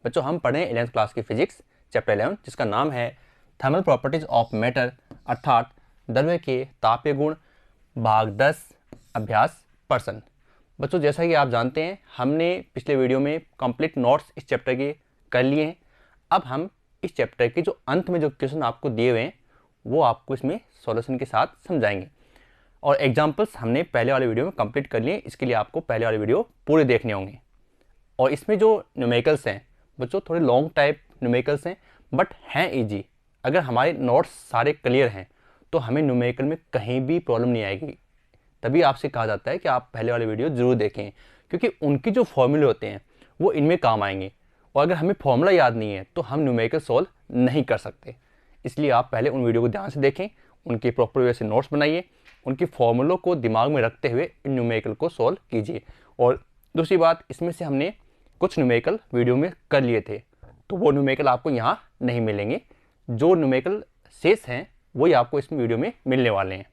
बच्चों हम पढ़ें 11th क्लास की फिजिक्स चैप्टर 11 जिसका नाम है थर्मल प्रॉपर्टीज ऑफ मैटर अर्थात द्रव्य के तापीय गुण भाग 10 अभ्यास पर्सन। बच्चों जैसा कि आप जानते हैं हमने पिछले वीडियो में कंप्लीट नोट्स इस चैप्टर के कर लिए हैं। अब हम इस चैप्टर के जो अंत में जो क्वेश्चन आपको दिए हुए हैं वो आपको इसमें सॉल्यूशन के साथ समझाएंगे और एग्जाम्पल्स हमने पहले वाले वीडियो में कंप्लीट कर लिए। इसके लिए आपको पहले वाले वीडियो पूरे देखने होंगे। और इसमें जो न्यूमेरिकल्स हैं बच्चों थोड़े लॉन्ग टाइप न्यूमेरिकल्स हैं बट हैं ईजी। अगर हमारे नोट्स सारे क्लियर हैं तो हमें न्यूमेरिकल में कहीं भी प्रॉब्लम नहीं आएगी। तभी आपसे कहा जाता है कि आप पहले वाले वीडियो ज़रूर देखें क्योंकि उनकी जो फॉर्मूले होते हैं वो इनमें काम आएंगे और अगर हमें फॉर्मूला याद नहीं है तो हम न्यूमेरिकल सॉल्व नहीं कर सकते। इसलिए आप पहले उन वीडियो को ध्यान से देखें, उनके प्रॉपर वे से नोट्स बनाइए, उनकी फॉर्मूलों को दिमाग में रखते हुए इन न्यूमेरिकल को सॉल्व कीजिए। और दूसरी बात, इसमें से हमने कुछ न्यूमेरिकल वीडियो में कर लिए थे तो वो न्यूमेरिकल आपको यहाँ नहीं मिलेंगे। जो न्यूमेरिकल शेष हैं वही आपको इसमें वीडियो में मिलने वाले हैं।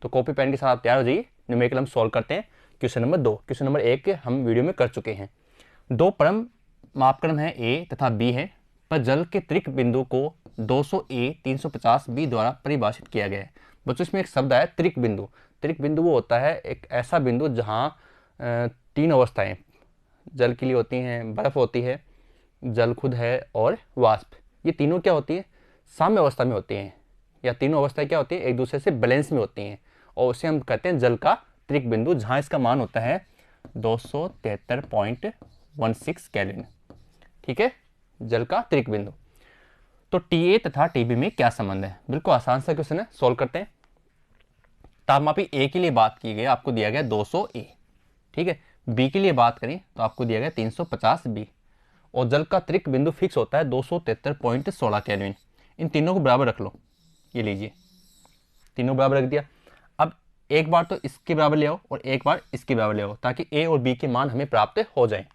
तो कॉपी पेन के साथ आप तैयार हो जाइए। न्यूमेरिकल हम सॉल्व करते हैं। क्वेश्चन नंबर 2, क्वेश्चन नंबर 1 के हम वीडियो में कर चुके हैं। दो परम मापक्रम है A तथा B है पर जल के त्रिक बिंदु को 200 A 350 B द्वारा परिभाषित किया गया है। बच्चों इसमें एक शब्द है त्रिक बिंदु। त्रिक बिंदु वो होता है एक ऐसा बिंदु जहाँ तीन अवस्थाएं जल के लिए होती हैं, बर्फ होती है, जल खुद है और वाष्प। ये तीनों क्या होती है, साम्य अवस्था में होती हैं या तीनों अवस्थाएं क्या होती हैं, एक दूसरे से बैलेंस में होती हैं और उसे हम कहते हैं जल का त्रिक बिंदु जहाँ इसका मान होता है 273.16 केल्विन। ठीक है, जल का त्रिक बिंदु। तो TA तथा TB में क्या संबंध है? बिल्कुल आसान सा क्वेश्चन है, सॉल्व करते हैं। तापमापी A के लिए बात की गई, आपको दिया गया 200 A। ठीक है, B के लिए बात करें तो आपको दिया गया 350 B और जल का त्रिक बिंदु फिक्स होता है 273.16 केल्विन। इन तीनों को बराबर रख लो, ये लीजिए तीनों बराबर रख दिया। अब एक बार तो इसके बराबर ले आओ और एक बार इसके बराबर ले आओ ताकि A और B के मान हमें प्राप्त हो जाए।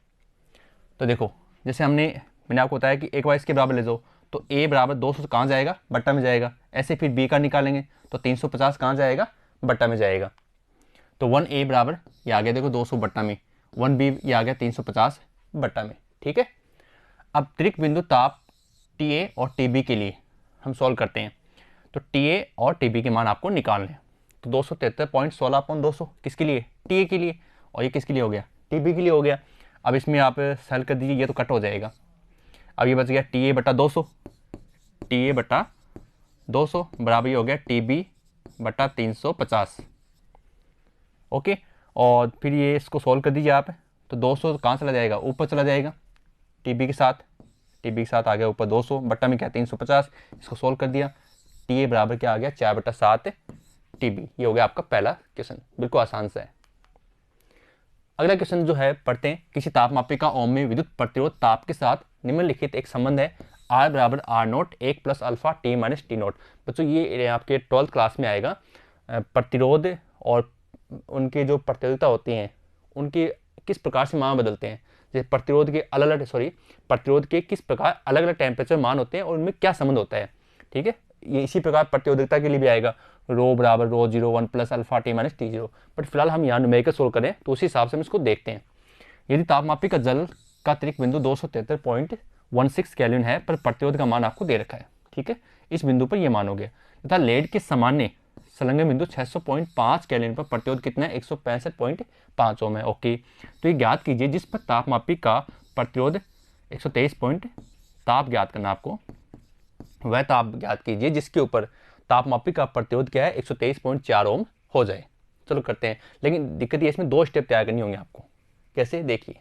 तो देखो जैसे मैंने आपको बताया कि एक बार इसके बराबर ले जाओ तो A बराबर 200 कहाँ जाएगा, बट्टा में जाएगा। ऐसे फिर B का निकालेंगे तो 350 कहाँ जाएगा, बट्टा में जाएगा। तो 1A बराबर ये आ गया देखो 200 बट्टा में, 1B ये आ गया 350 बट्टा में। ठीक है, अब त्रिक बिंदु ताप TA और TB के लिए हम सॉल्व करते हैं। तो TA और TB के मान आपको निकालने हैं। तो 273.16/200 किसके लिए, TA के लिए, और ये किसके लिए हो गया, TB के लिए हो गया। अब इसमें आप सेल कर दीजिए, ये तो कट हो जाएगा। अब ये बच गया TA बटा 200, TA बटा 200 बराबर ये हो गया TB बटा 350। ओके, और फिर ये इसको सॉल्व कर दीजिए आप। तो 200 कहाँ चला जाएगा, ऊपर चला जाएगा TB के साथ, TB के साथ आ गया ऊपर 200 बट्टा में क्या 350। इसको सॉल्व कर दिया, TA बराबर क्या आ गया 4/7 TB। ये हो गया आपका पहला क्वेश्चन, बिल्कुल आसान सा है। अगला क्वेश्चन जो है पढ़ते हैं। किसी तापमापी का ओम में विद्युत प्रतिरोध ताप के साथ निम्नलिखित एक संबंध है R बराबर R0 1 plus alpha T minus T note. बच्चों ये आपके 12th क्लास में आएगा। प्रतिरोध और उनकी जो प्रतिरोधता होती हैं उनकी किस प्रकार से मान बदलते हैं। जैसे प्रतिरोध के किस प्रकार अलग अलग टेम्परेचर मान होते हैं और उनमें क्या संबंध होता है। ठीक है, ये इसी प्रकार प्रतिरोधकता के लिए भी आएगा, रो बराबर रो 0 1 plus alpha T minus T0। But फिलहाल हम यहाँ न्यूमेरिकल सोल्व करें तो उसी हिसाब से हम इसको देखते हैं। यदि तापमापी का जल का त्रिक बिंदु 273.16 केल्विन है पर प्रतिरोध का मान आपको दे रखा है। ठीक है, इस बिंदु पर यह मान हो गया तथा लेड के सामान्य संलग्न बिंदु 600.5 केल्विन पर प्रतिरोध कितना है, 165.5 ओम है। ओके, तो ये ज्ञात कीजिए जिस पर तापमापी का प्रतिरोध 123 ताप ज्ञात करना आपको, वह ताप ज्ञात कीजिए जिसके ऊपर तापमापी का प्रतिरोध क्या है 123.4 ओम हो जाए। चलो करते हैं, लेकिन दिक्कत ये इसमें 2 स्टेप तैयार करनी होंगे आपको। कैसे, देखिए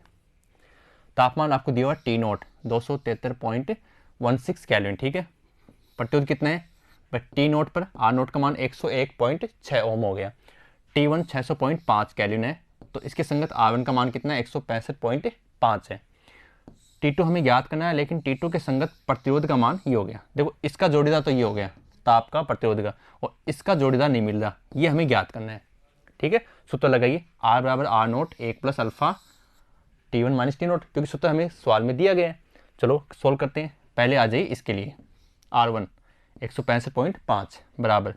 तापमान आपको दिया हुआ T नोट 273.16 केल्विन। ठीक है, प्रतिरोध कितना है, बट T नोट पर R नोट का मान 101.6 ओम हो गया। T1 600.5 केल्विन है तो इसके संगत R1 का मान कितना है 165.5 है। T2 हमें ज्ञात करना है लेकिन T2 के संगत प्रतिरोध का मान ये हो गया। देखो इसका जोड़ीदार तो ये हो गया ताप का प्रतिरोध का और इसका जोड़ीदार नहीं मिल रहा, ये हमें ज्ञात करना है। ठीक है, सूत्र लगाइए R बराबर R0 1 plus alpha T1 minus T note, क्योंकि सूत्र हमें सवाल में दिया गया है। चलो सॉल्व करते हैं। पहले आ जाइए इसके लिए, R1 165.5 बराबर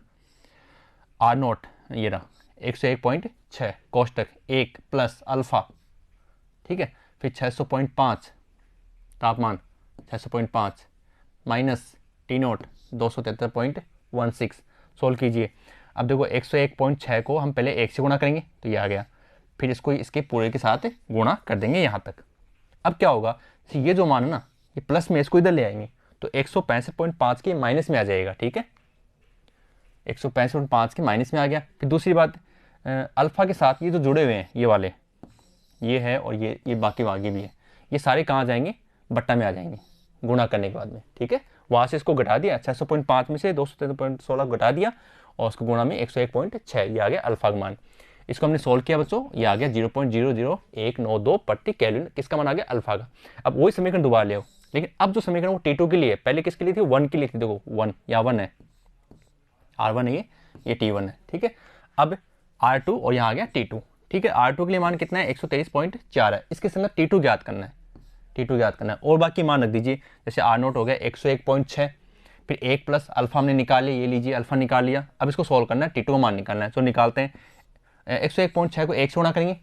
R0 ये रहा 101.6 कोष्टक 1 प्लस अल्फा। ठीक है, फिर 600.5 तापमान 600.5 माइनस टी नोट 273.16 सोल्व कीजिए। अब देखो 101.6 को हम पहले 1 से गुणा करेंगे तो ये आ गया, फिर इसको इसके पूरे के साथ गुणा कर देंगे यहाँ तक। अब क्या होगा, ये जो मान है ना ये प्लस में इसको इधर ले आएंगे तो 165.5 के माइनस में आ जाएगा। ठीक है, 165.5 के माइनस में आ गया। फिर दूसरी बात, अल्फ़ा के साथ ये जो जुड़े हुए हैं ये वाले, ये है और ये बाकी भी है, ये सारे कहाँ जाएंगे, बट्टा में आ जाएंगे गुणा करने के बाद में। ठीक है, वहाँ से इसको घटा दिया, 600.5 में से 273.16 घटा दिया और उसको गुणा में 101.6, ये आ गया अल्फ़ा का मान। इसको हमने सोल्व किया बच्चों, ये आ गया 0.00192 प्रति केल्विन। किसका मान आ गया, अल्फ़ा का। अब वही समीकरण दोबारा ले आओ, लेकिन अब जो समीकरण वो T2 के लिए, पहले किसके लिए थी, 1 के लिए थी। देखो 1 या 1 है, R1 है ये T1 है। ठीक है, अब R2 और यहाँ आ गया T2। ठीक है, R2 के लिए मान कितना है, 123.4 है। इसके संगत T2 ज्ञात करना है, T2 ज्ञात करना है और बाकी मान रख दीजिए। जैसे R0 हो गया 101.6, फिर 1 प्लस अल्फ़ा हमने निकाल लिया, ये लीजिए अल्फ़ा निकाल लिया। अब इसको सोल्व करना है, T2 का मान निकालना है। तो निकालते हैं, 101.6 को 1 से गुणा करेंगे,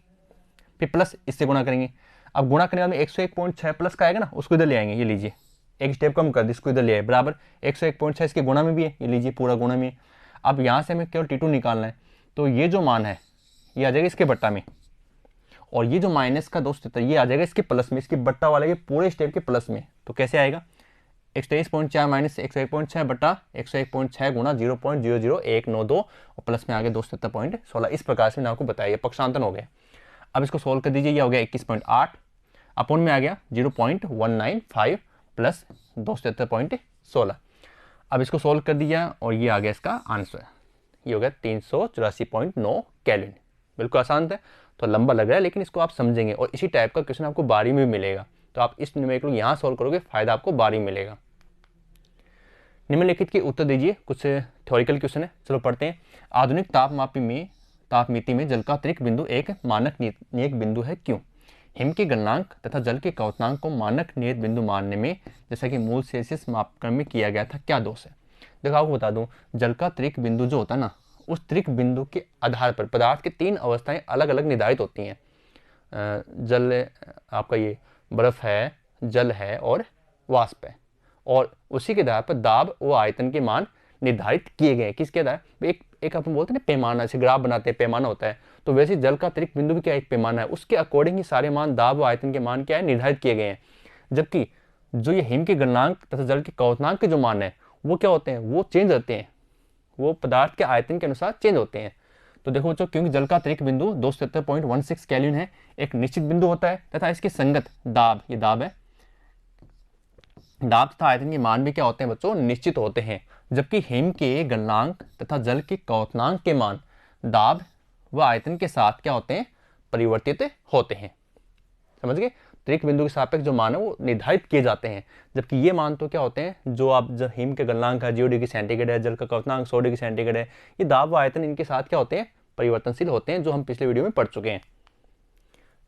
फिर प्लस इससे गुणा करेंगे। अब गुणा करने के बाद में 101.6 प्लस का आएगा ना, उसको इधर ले आएंगे, ये लीजिए एक स्टेप कम कर दी, इसको इधर ले आए, बराबर 101.6 इसके गुणा में भी है, ये लीजिए पूरा गुणा में है। अब यहाँ से हमें केवल T2 निकालना है, तो ये जो मान है ये आ जाएगा इसके बट्टा में, और ये जो माइनस का 273 ये आ जाएगा इसके प्लस में, इसके बट्टा वाले के पूरे स्टेप के प्लस में। तो कैसे आएगा, 123.4 माइनस 101.6 बट्टा 101.6 गुणा 0.00192 और प्लस में आ गया 273.16। इस प्रकार से मैंने आपको बताया, पक्षांतन हो गया। अब इसको सोल्व कर दीजिए, ये हो गया 21.8 अपोन में आ गया 0.195 प्लस 273.16। अब इसको सोल्व कर दिया और ये आ गया इसका आंसर, ये हो गया 384.9 केल्विन। बिल्कुल आसान था, तो लंबा लग रहा है लेकिन इसको आप समझेंगे और इसी टाइप का क्वेश्चन आपको बारी में भी मिलेगा। तो आप इस न्यूमेरिकल को यहाँ सॉल्व करोगे, फायदा आपको बारी में मिलेगा। निम्नलिखित के उत्तर दीजिए, कुछ थ्योरिकल क्वेश्चन है, चलो पढ़ते हैं। आधुनिक तापमिति में जल का अतिरिक्त बिंदु एक मानक नियत बिंदु है, क्यों? हिम के गलनांक तथा जल के क्वथनांक को मानक नियत बिंदु मानने में, जैसा कि मूल सेल्सियस मापक्रम में किया गया था, क्या दोष है? देखो आपको बता दूं, जल का अतिरिक्त बिंदु जो होता है ना, उस अतिरिक्त बिंदु के आधार पर पदार्थ की 3 अवस्थाएं अलग अलग निर्धारित होती हैं। जल आपका ये बर्फ है, जल है और वाष्प है, और उसी के आधार पर दाब व आयतन के मान निर्धारित किए गए हैं। किसके आधार? एक अपन बोलते हैं ना पैमाना, जैसे ग्राफ बनाते हैं पैमाना होता है, तो वैसे जल का अतिरिक्त बिंदु भी क्या एक पैमाना है, उसके अकॉर्डिंग ही सारे मान दाब व आयतन के मान क्या है निर्धारित किए गए हैं। जबकि जो ये हिम के गलनांक तथा जल के क्वथनांक के जो मान है वो क्या होते हैं, वो चेंज होते हैं, वो पदार्थ के आयतन के अनुसार चेंज होते हैं। तो देखो बच्चों, क्योंकि जल का अतिरिक्त बिंदु 273.16 केल्विन है, एक निश्चित बिंदु होता है तथा इसके संगत दाब, ये दाब है, दाब तथा आयतन के मान भी क्या होते हैं बच्चों, निश्चित होते हैं। जबकि हिम के गलनांक तथा जल के क्वथनांक के मान दाब व आयतन के साथ क्या होते हैं, परिवर्तित होते हैं। समझ गए? अतिरिक्त बिंदु के सापेक्ष जो मान है वो निर्धारित किए जाते हैं, जबकि ये मान तो क्या होते हैं, जो आप जब हिम के गलनांक है 0 डिग्री सेंटीग्रेड है, जल का क्वथनांक 100 डिग्री सेंटीग्रेड है, ये दाब व आयतन इनके साथ क्या होते हैं, परिवर्तनशील होते हैं, जो हम पिछले वीडियो में पढ़ चुके हैं।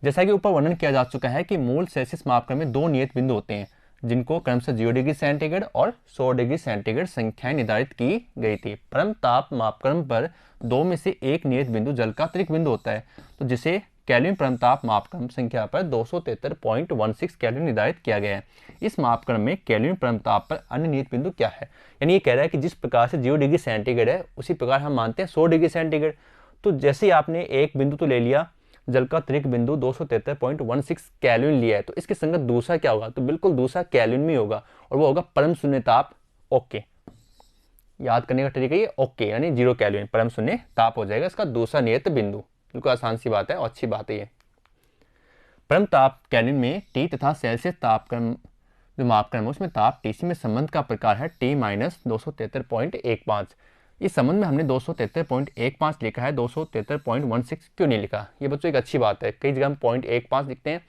जैसा कि ऊपर वर्णन किया जा चुका है कि मूल सेल्सियस मापक्रम में 2 नियत बिंदु होते हैं, जिनको क्रमशः 0 डिग्री सेंटीग्रेड और 100 डिग्री सेंटीग्रेड संख्याएं निर्धारित की गई थी। परम ताप मापक्रम पर 2 में से एक नियत बिंदु जल का अतिरिक्त बिंदु होता है, तो जिसे केल्विन परम ताप मापक्रम संख्या पर 273.16 केल्विन निर्धारित किया गया है। इस मापक्रम में केल्विन परम ताप पर अन्य नियत बिंदु क्या है? यानी ये कह रहा है कि जिस प्रकार से 0 डिग्री सेंटीग्रेड है उसी प्रकार हम मानते हैं 100 डिग्री सेंटीग्रेड। तो जैसे आपने एक बिंदु तो ले लिया, जल का अतिरिक्त बिंदु 273.16 केल्विन लिया है, तो इसके संगत दूसरा क्या होगा, तो बिल्कुल दूसरा केल्विन में होगा और वो होगा परम शून्य ताप। ओके, याद करने का तरीका ये ओके, यानी 0 केल्विन परम शून्य ताप हो जाएगा इसका दूसरा नियत बिंदु। बिल्कुल आसान सी बात है और अच्छी बात है ये। परम ताप केल्विन में टी तथा सेल्सियस तापक्रम जो मापक्रम है उसमें ताप टीसी में संबंध का प्रकार है T माइनस 273.15। इस संबंध में हमने 273.15 लिखा है, 273.16 क्यों नहीं लिखा? ये बच्चों एक अच्छी बात है, कई जगह हम 0.15 लिखते हैं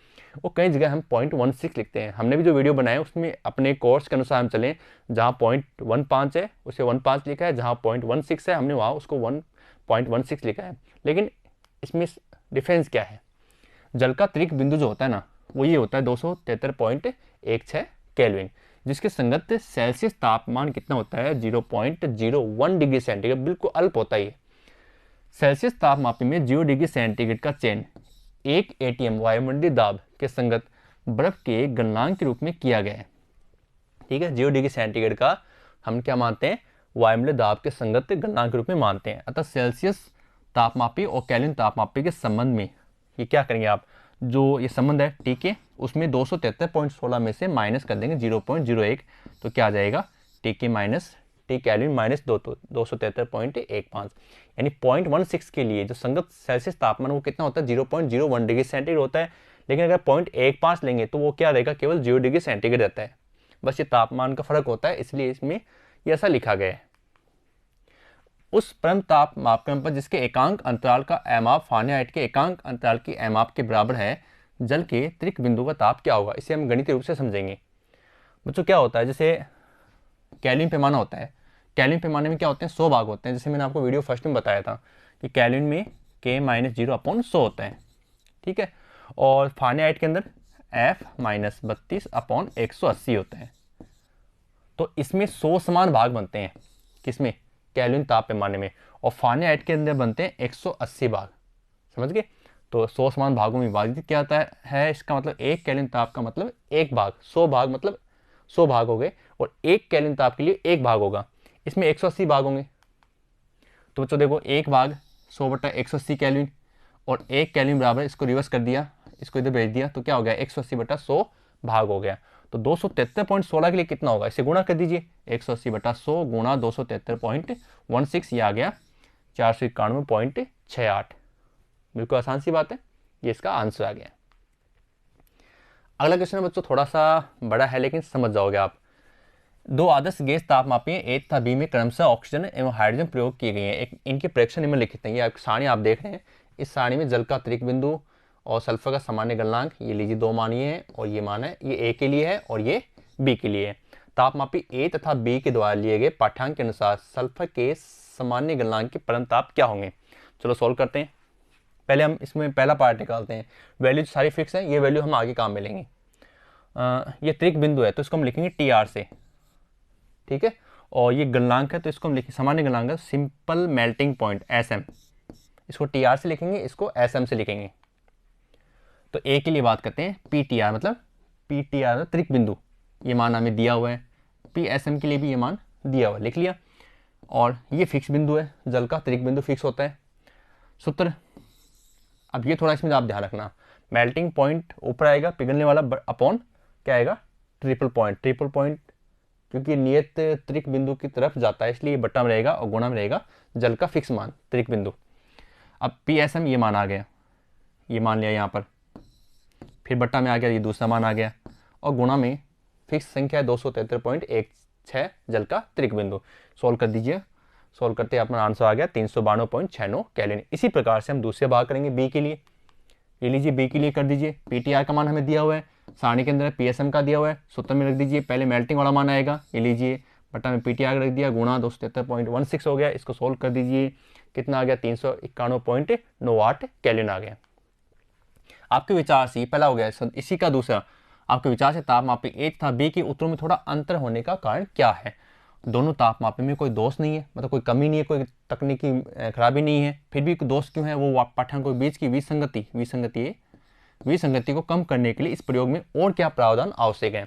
और कई जगह हम 0.16 लिखते हैं। हमने भी जो वीडियो बनाया उसमें अपने कोर्स के अनुसार हम चलें, जहाँ 0.15 है उसे 1.5 लिखा है, जहाँ 0.16 है हमने वहाँ उसको 1.16 लिखा है। लेकिन इसमें डिफरेंस क्या है? जल का अतिरिक्त बिंदु जो होता है ना, वो ये होता है 273.16 केल्विन, जिसके संगत सेल्सियस तापमान कितना होता है, 0.01 डिग्री सेंटीग्रेड, बिल्कुल अल्प होता है। सेल्सियस तापमापी में 0 डिग्री सेंटीग्रेड का चयन 1 ATM वायुमंडलीय दाब के संगत बर्फ के गलनांक के रूप में किया गया है। ठीक है, 0 डिग्री सेंटीग्रेड का हम क्या मानते हैं, वायुमंडलीय दाब के संगत गलनांक के रूप में मानते हैं। अतः सेल्सियस तापमापी और केल्विन तापमापी के संबंध में ये क्या करेंगे आप, जो ये संबंध है टी के, उसमें 273.16 में से माइनस कर देंगे 0.01, तो क्या आ जाएगा टी के माइनस टी केल्विन माइनस 273.15, यानी 0.16 के लिए जो संगत सेल्सियस तापमान वो कितना होता है 0.01 डिग्री सेंटीग्रेड होता है। लेकिन अगर 0.15 लेंगे तो वो क्या रहेगा, केवल 0 डिग्री सेंटीग्रेड रहता है। बस ये तापमान का फर्क होता है, इसलिए इसमें ये ऐसा लिखा गया है। उस परम ताप मापक्रम पर जिसके एकांक अंतराल का एमाप फारेनहाइट के एकांक अंतराल की एमाप के बराबर है, जल के त्रिक बिंदु का ताप क्या होगा, इसे हम गणितीय रूप से समझेंगे। बच्चों क्या होता है, जैसे केल्विन पैमाना होता है, केल्विन पैमाने में क्या होते हैं 100 भाग होते हैं, जैसे मैंने आपको वीडियो फर्स्ट में बताया था कि केल्विन में K-0/100 होता है। ठीक है, और फारेनहाइट के अंदर F-32/180 होता है। तो इसमें 100 समान भाग बनते हैं, किसमें, केल्विन ताप पैमाने में, और फारेनहाइट के अंदर बनते हैं 180 भाग। समझ गए, तो 100 समान भागों में विभाजित क्या आता है, इसका मतलब एक केल्विन ताप का मतलब एक भाग, 100 भाग मतलब 100 भाग हो गए, और एक केल्विन ताप के लिए एक भाग होगा, इसमें 180 भाग होंगे। तो बच्चों देखो, एक भाग 100/180 केल्विन, और एक केल्विन बराबर, इसको रिवर्स कर दिया, इसको इधर भेज दिया, तो क्या हो गया 180/100 भाग हो गया। तो 273.16 के लिए कितना होगा, इसे गुणा कर दीजिए, 180/100 गुणा 273.16, ये आ गया 491.68। बिल्कुल आसान सी बात है, ये इसका आंसर आ गया। अगला क्वेश्चन है बच्चों, थोड़ा सा बड़ा है लेकिन समझ जाओगे आप। दो आदर्श गैस तापमापी ए तथा बी में क्रमशः ऑक्सीजन एवं हाइड्रोजन प्रयोग किए गए हैं। इनके प्रेक्षण निम्नलिखित हैं। ये आप सारणी आप देख रहे हैं, इस सारणी में जल का त्रिक बिंदु और सल्फर का सामान्य गलनांक, ये लीजिए 2 मान ये हैं, और ये मान है, ये ए के लिए है और ये बी के लिए है। तापमापी ए तथा बी के द्वारा लिए गए पाठ्यांक के अनुसार सल्फर के सामान्य गलनांक के परम ताप क्या होंगे। चलो सॉल्व करते हैं। पहले हम इसमें पहला पार्ट निकालते हैं। वैल्यू सारी फिक्स है, ये वैल्यू हम आगे काम में लेंगे। ये त्रिक बिंदु है तो इसको हम लिखेंगे टी आर से, ठीक है, और ये गलनांक है तो इसको हम लिखेंगे सामान्य गलनांक है, simple melting point S M, इसको टी आर से लिखेंगे, इसको एस एम से लिखेंगे। तो ए के लिए बात करते हैं, पी टी आर मतलब पी टी आर त्रिक बिंदु, ये मान हमें दिया हुआ है। पी एस एम के लिए भी ये मान दिया हुआ है, लिख लिया। और ये फिक्स बिंदु है, जल का त्रिक बिंदु फिक्स होता है। सूत्र, अब ये थोड़ा इसमें आप ध्यान रखना, मेल्टिंग पॉइंट ऊपर आएगा, पिघलने वाला अपॉन क्या आएगा, ट्रिपल पॉइंट। ट्रिपल पॉइंट क्योंकि नियत त्रिक बिंदु की तरफ जाता है, इसलिए बट्टा में रहेगा और गुणा में रहेगा जल का फिक्स मान त्रिक बिंदु। अब पी एस एम ये मान आ गया, ये मान लिया यहाँ पर, फिर बट्टा में आ गया ये दूसरा मान आ गया, और गुणा में फिक्स संख्या है 273.16 जल का त्रिक बिंदु। सोल्व कर दीजिए, सोल्व करते अपना आंसर आ गया 392.96 केल्विन। इसी प्रकार से हम दूसरे भाग करेंगे बी के लिए। ये लीजिए बी के लिए कर दीजिए, पी टी आर का मान हमें दिया हुआ है, सारणी के अंदर पी एस एम का दिया हुआ है, सूत्र में रख दीजिए, पहले मेल्टिंग वाला मान आएगा, ये लीजिए बट्टा में पी टी आर रख दिया, गुणा 273.16 हो गया, इसको सोल्व कर दीजिए, कितना आ गया 391.98 केल्विन आ गया। आपके विचार से पहला हो गया, इसी का दूसरा, आपके विचार से तापमापी ए तथा बी के उत्तरों में थोड़ा अंतर होने का कारण क्या है। दोनों तापमापी में कोई दोष नहीं है, मतलब कोई कमी नहीं है, कोई तकनीकी खराबी नहीं है, फिर भी दोष क्यों है, वो पाठ्यांकों के बीच की विसंगति को कम करने के लिए इस प्रयोग में और क्या प्रावधान आवश्यक है।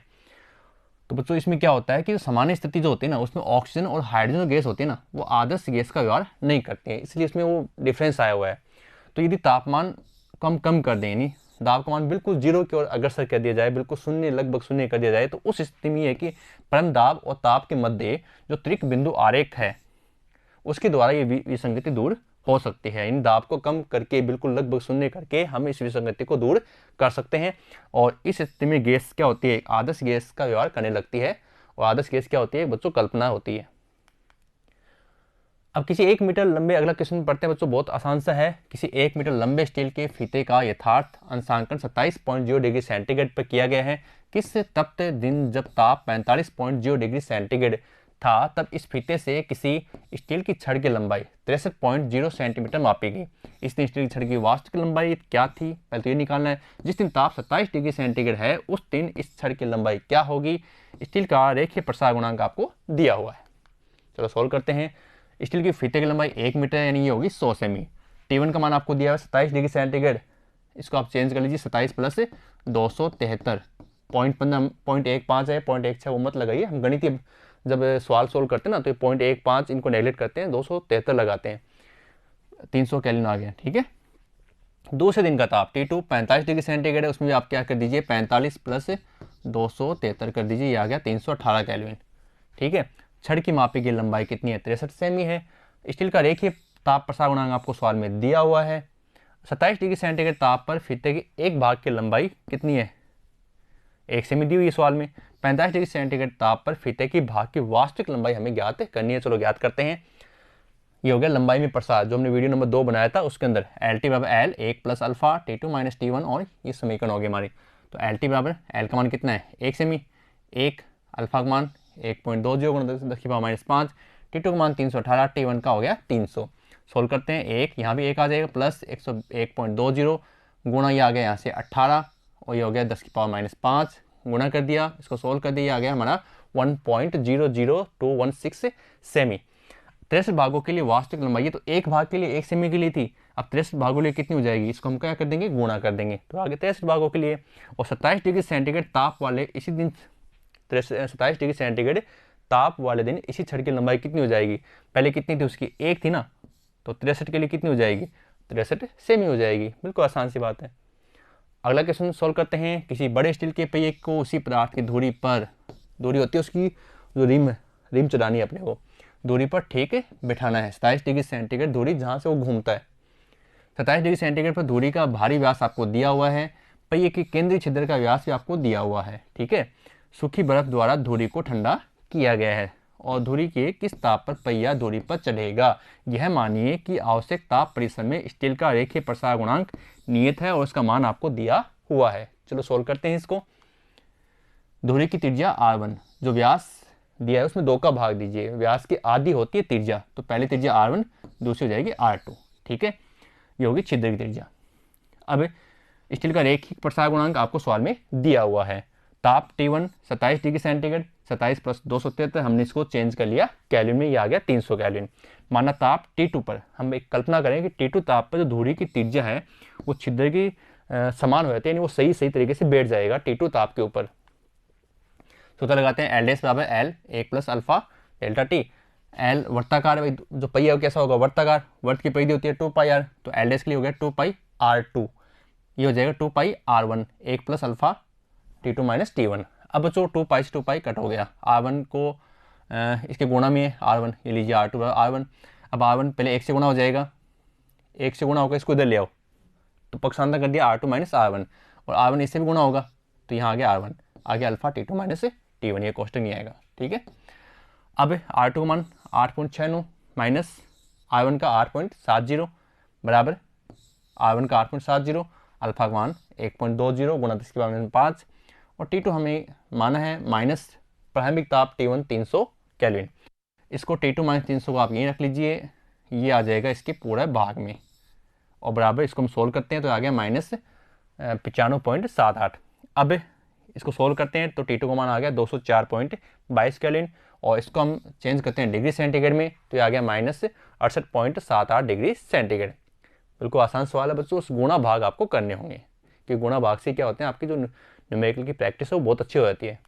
तो बच्चों इसमें क्या होता है कि सामान्य स्थिति जो होती है ना, उसमें ऑक्सीजन और हाइड्रोजन गैस होती है ना, वो आदर्श गैस का व्यवहार नहीं करती है, इसलिए उसमें वो डिफरेंस आया हुआ है। तो यदि तापमान कम कर दें, यानी दाब का मान बिल्कुल जीरो की ओर अग्रसर कर दिया जाए, बिल्कुल शून्य, लगभग शून्य कर दिया जाए, तो उस स्थिति में यह है कि परम दाब और ताप के मध्य जो त्रिक बिंदु आरेख है उसके द्वारा ये विसंगति दूर हो सकती है। इन दाब को कम करके बिल्कुल लगभग शून्य करके हम इस विसंगति को दूर कर सकते हैं, और इस स्थिति में गैस क्या होती है, आदर्श गैस का व्यवहार करने लगती है। और आदर्श गैस क्या होती है बच्चों, कल्पना होती है। अब किसी 1 मीटर लंबे, अगला क्वेश्चन पढ़ते हैं बच्चों, बहुत आसान सा है। किसी 1 मीटर लंबे स्टील के फीते का यथार्थ अंशांकन 27.0 डिग्री सेंटीग्रेड पर किया गया है। किस तप्त दिन जब ताप 45.0 डिग्री सेंटीग्रेड था, तब इस फीते से किसी स्टील की छड़ की लंबाई 63.0 सेंटीमीटर मापी गई। इस दिन स्टील की छड़ की वास्तविक लंबाई क्या थी, पहले तो ये निकालना है। जिस दिन ताप 27 डिग्री सेंटीग्रेड है, उस दिन इस छड़ की लंबाई क्या होगी। स्टील का रेखीय प्रसार गुणांक आपको दिया हुआ है। चलो सोल्व करते हैं। स्टील की फीते की लंबाई 1 मीटर यानी ये होगी 100 सेमी। T1 का मान आपको दिया है 27 डिग्री सेंटीग्रेड, इसको आप चेंज कर लीजिए 27 + 273 0.15 है, 0.16 वो मत लगाइए, हम गणितीय जब सवाल सोल्व करते हैं ना तो 0.15 इनको नेगलेक्ट करते हैं, 273 लगाते हैं, 300 केल्विन आ गया। ठीक है, दूसरे दिन का ताप T2 45 डिग्री सेंटीग्रेड है, उसमें भी आप क्या कर दीजिए 45 प्लस 273 कर दीजिए, ये आ गया 318 केल्विन। ठीक है, छड़ की मापी की लंबाई कितनी है 63 सेमी है। स्टील का रेखीय ताप प्रसार गुणांक आपको सवाल में दिया हुआ है। 27 डिग्री सेंटीग्रेड ताप पर फीते की एक भाग की लंबाई कितनी है, 1 सेमी दी हुई है सवाल में। 45 डिग्री सेंटीग्रेड ताप पर फीते की भाग की वास्तविक लंबाई हमें ज्ञात करनी है। चलो ज्ञात करते हैं। ये हो गया लंबाई में प्रसार, जो हमने वीडियो नंबर 2 बनाया था उसके अंदर एल टी बराबर L 1 plus alpha T2 minus T1, और ये समीकरण होगी हमारी। तो एल टी बराबर एल का मान कितना है 1 सेमी, 1 अल्फा का मान 1.20 गुणा 10 की पावर माइनस 5, T2 का मान 318, T1 का हो गया 300। सोल्व करते हैं, एक यहाँ भी एक आ जाएगा प्लस 101.20 गुणा ये आ गया यहाँ से 18, और ये हो गया 10 की पावर माइनस 5, गुणा कर दिया, इसको सोल्व कर दिया, आ गया हमारा 1.00216 सेमी। 63 भागों के लिए वास्तविक लंबाई, ये तो एक भाग के लिए 1 सेमी के लिए थी, अब 63 भागों के लिए कितनी हो जाएगी, इसको हम क्या कर देंगे गुणा कर देंगे, तो आगे 63 भागों के लिए। और 27 डिग्री सेंटीग्रेड ताप वाले इसी दिन 27 डिग्री सेंटीग्रेड ताप वाले दिन इसी छड़ की लंबाई कितनी हो जाएगी, पहले कितनी थी उसकी 1 थी ना, तो 63 के लिए कितनी हो जाएगी 63 सेमी हो जाएगी। बिल्कुल आसान सी बात है। अगला क्वेश्चन सोल्व करते हैं। किसी बड़े स्टील के पहिए को उसी पदार्थ की धुरी पर, धुरी होती है उसकी जो रिम चढ़ानी है अपने को, दूरी पर ठीक बिठाना है। 27 डिग्री सेंटीग्रेड दूरी जहाँ से वो घूमता है। 27 डिग्री सेंटीग्रेड पर दूरी का भारी व्यास आपको दिया हुआ है। पहिए की केंद्रीय छिद्र का व्यास भी आपको दिया हुआ है। ठीक है, सूखी बर्फ द्वारा धुरी को ठंडा किया गया है और धुरी के किस ताप पर पहिया धुरी पर चढ़ेगा, यह मानिए कि आवश्यक ताप परिसर में स्टील का रेखीय प्रसार गुणांक नियत है और उसका मान आपको दिया हुआ है। चलो सोल्व करते हैं इसको। धुरी की त्रिज्या R1, जो व्यास दिया है उसमें 2 का भाग दीजिए, व्यास की आधी होती है त्रिज्या, तो पहली त्रिज्या R1, दूसरी हो जाएगी R2। ठीक है, ये होगी छिद्र की त्रिज्या। अब स्टील का रेखीय प्रसार गुणांक आपको सवाल में दिया हुआ है। ताप T1 27 डिग्री सेंटीग्रेड, 27 प्लस 273, हमने इसको चेंज कर लिया केल्विन में, ये आ गया 300 केल्विन। माना ताप T2 पर, हम एक कल्पना करें कि T2 ताप पर जो धुरी की त्रिज्या है वो छिद्र की समान हो जाती है, यानी वो सही तरीके से बैठ जाएगा T2 ताप के ऊपर। सूत्र लगाते हैं, एल डैश बराबर L 1 plus alpha delta T. L वर्ताकार, जो पहिया कैसा होगा वर्ताकार, वर्त की परिधि होती है 2 पाई आर, तो एल डैश के लिए हो गया 2 पाई R2, ये हो जाएगा 2 पाई R1 1 plus alpha T2 minus T1। अब जो 2 पाई से 2 पाई कट हो गया, R1 को इसके गुणा में R1, ये लीजिए R2 R1। अब R1 पहले 1 से गुणा हो जाएगा, 1 से गुणा होगा, इसको इधर ले आओ तो पक्षांतर कर दिया R2 माइनस R1, और R1 इससे भी गुणा होगा तो यहाँ आ गया R1, आ गया अल्फा T2 माइनस T1, ये क्वेश्चन नहीं आएगा। ठीक है, अब R2 का मान 8.69 माइनस R1 का 8.70 बराबर R1 का 8.70, अल्फा का मान 1.20 गुणा 10 की पावर में 5, और T2 हमें माना है माइनस प्रारंभिक ताप T1 300 केल्विन। इसको T2 माइनस 300 को आप यहीं रख लीजिए, ये आ जाएगा इसके पूरे भाग में, और बराबर इसको हम सोल्व करते हैं तो आ गया माइनस 95.78। अब इसको सोल्व करते हैं तो T2 का मान आ गया 204.22 केल्विन, और इसको हम चेंज करते हैं डिग्री सेंटीग्रेड में तो ये आ गया माइनस 68.78 डिग्री सेंटीग्रेड। बिल्कुल आसान सवाल है बच्चों, उस गुणा भाग आपको करने होंगे कि गुणा भाग से क्या होते हैं, आपकी जो न्यूमेरिकल की प्रैक्टिस है वो बहुत अच्छी हो जाती है।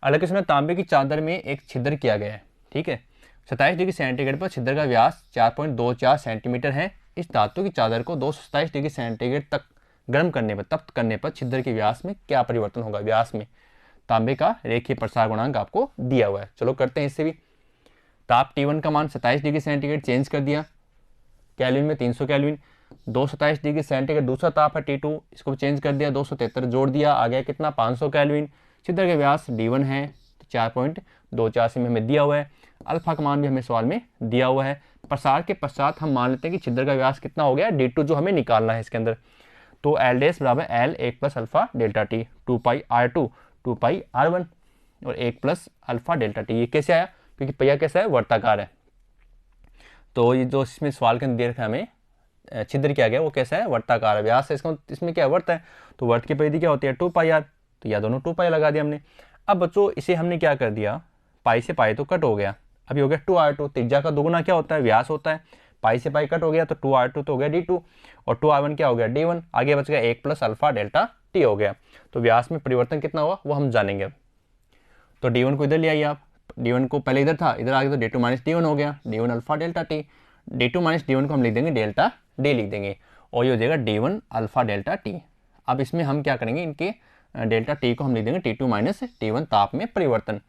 अगला क्वेश्चन है, तांबे की चादर में एक छिद्र किया गया है। ठीक है, 27 डिग्री सेंटीग्रेड पर छिद्र का व्यास 4.24 सेंटीमीटर है। इस धातु की चादर को 227 डिग्री सेंटीग्रेड तक गर्म करने पर, तप्त करने पर छिद्र के व्यास में क्या परिवर्तन होगा। व्यास में तांबे का रेखीय प्रसार गुणांक आपको दिया हुआ है। चलो करते हैं इससे भी। ताप T1 का मान 27 डिग्री सेंटीग्रेड चेंज कर दिया केल्विन में 300 केल्विन, 227 डिग्री सेंटीग्रेड दूसरा ताप है T2, इसको चेंज कर दिया 273 जोड़ दिया, आ गया कितना 500 केल्विन। छिद्र के व्यास D1 है तो 4.24 में हमें दिया हुआ है। अल्फा का मान भी हमें सवाल में दिया हुआ है। प्रसार के पश्चात हम मान लेते हैं कि छिद्र का व्यास कितना हो गया D2, जो हमें निकालना है इसके अंदर, तो एल डैश बराबर L 1 plus alpha delta T 2 पाई R2 2 पाई R1 और 1 प्लस अल्फा डेल्टा टी। ये कैसे आया, क्योंकि पहिया कैसा है वर्ताकार है, तो ये जो इसमें सवाल के अंदर दे रखा है हमें छिद्र किया गया वो कैसा है वर्ताकार है। व्यास है इसका, इसमें क्या वर्त है, तो वर्त की परिधि क्या होती है 2 पाई R, तो या दोनों 2 पाई लगा दिया हमने। अब बच्चों इसे हमने क्या कर दिया, पाई से पाई तो कट हो गया, अभी हो गया 2R2। त्रिज्या का दोगुना क्या होता है व्यास होता है, पाई से पाई कट हो गया तो 2R2 तो हो गया D2, और 2R1 क्या हो गया D1, आगे बच गया 1 प्लस अल्फा डेल्टा T हो गया। तो व्यास में परिवर्तन कितना हुआ वो हम जानेंगे अब। तो D1 को इधर ले आइए आप, D1 को पहले इधर था, इधर आ गया तो D2 माइनस D1 हो गया, D1 alpha delta T। D2 minus D1 को हम लिख देंगे डेल्टा D लिख देंगे, और ये हो जाएगा D1 अल्फा डेल्टा T। अब इसमें हम क्या करेंगे, इनके डेल्टा T को हम लिख देंगे T2 माइनस T1 ताप में परिवर्तन।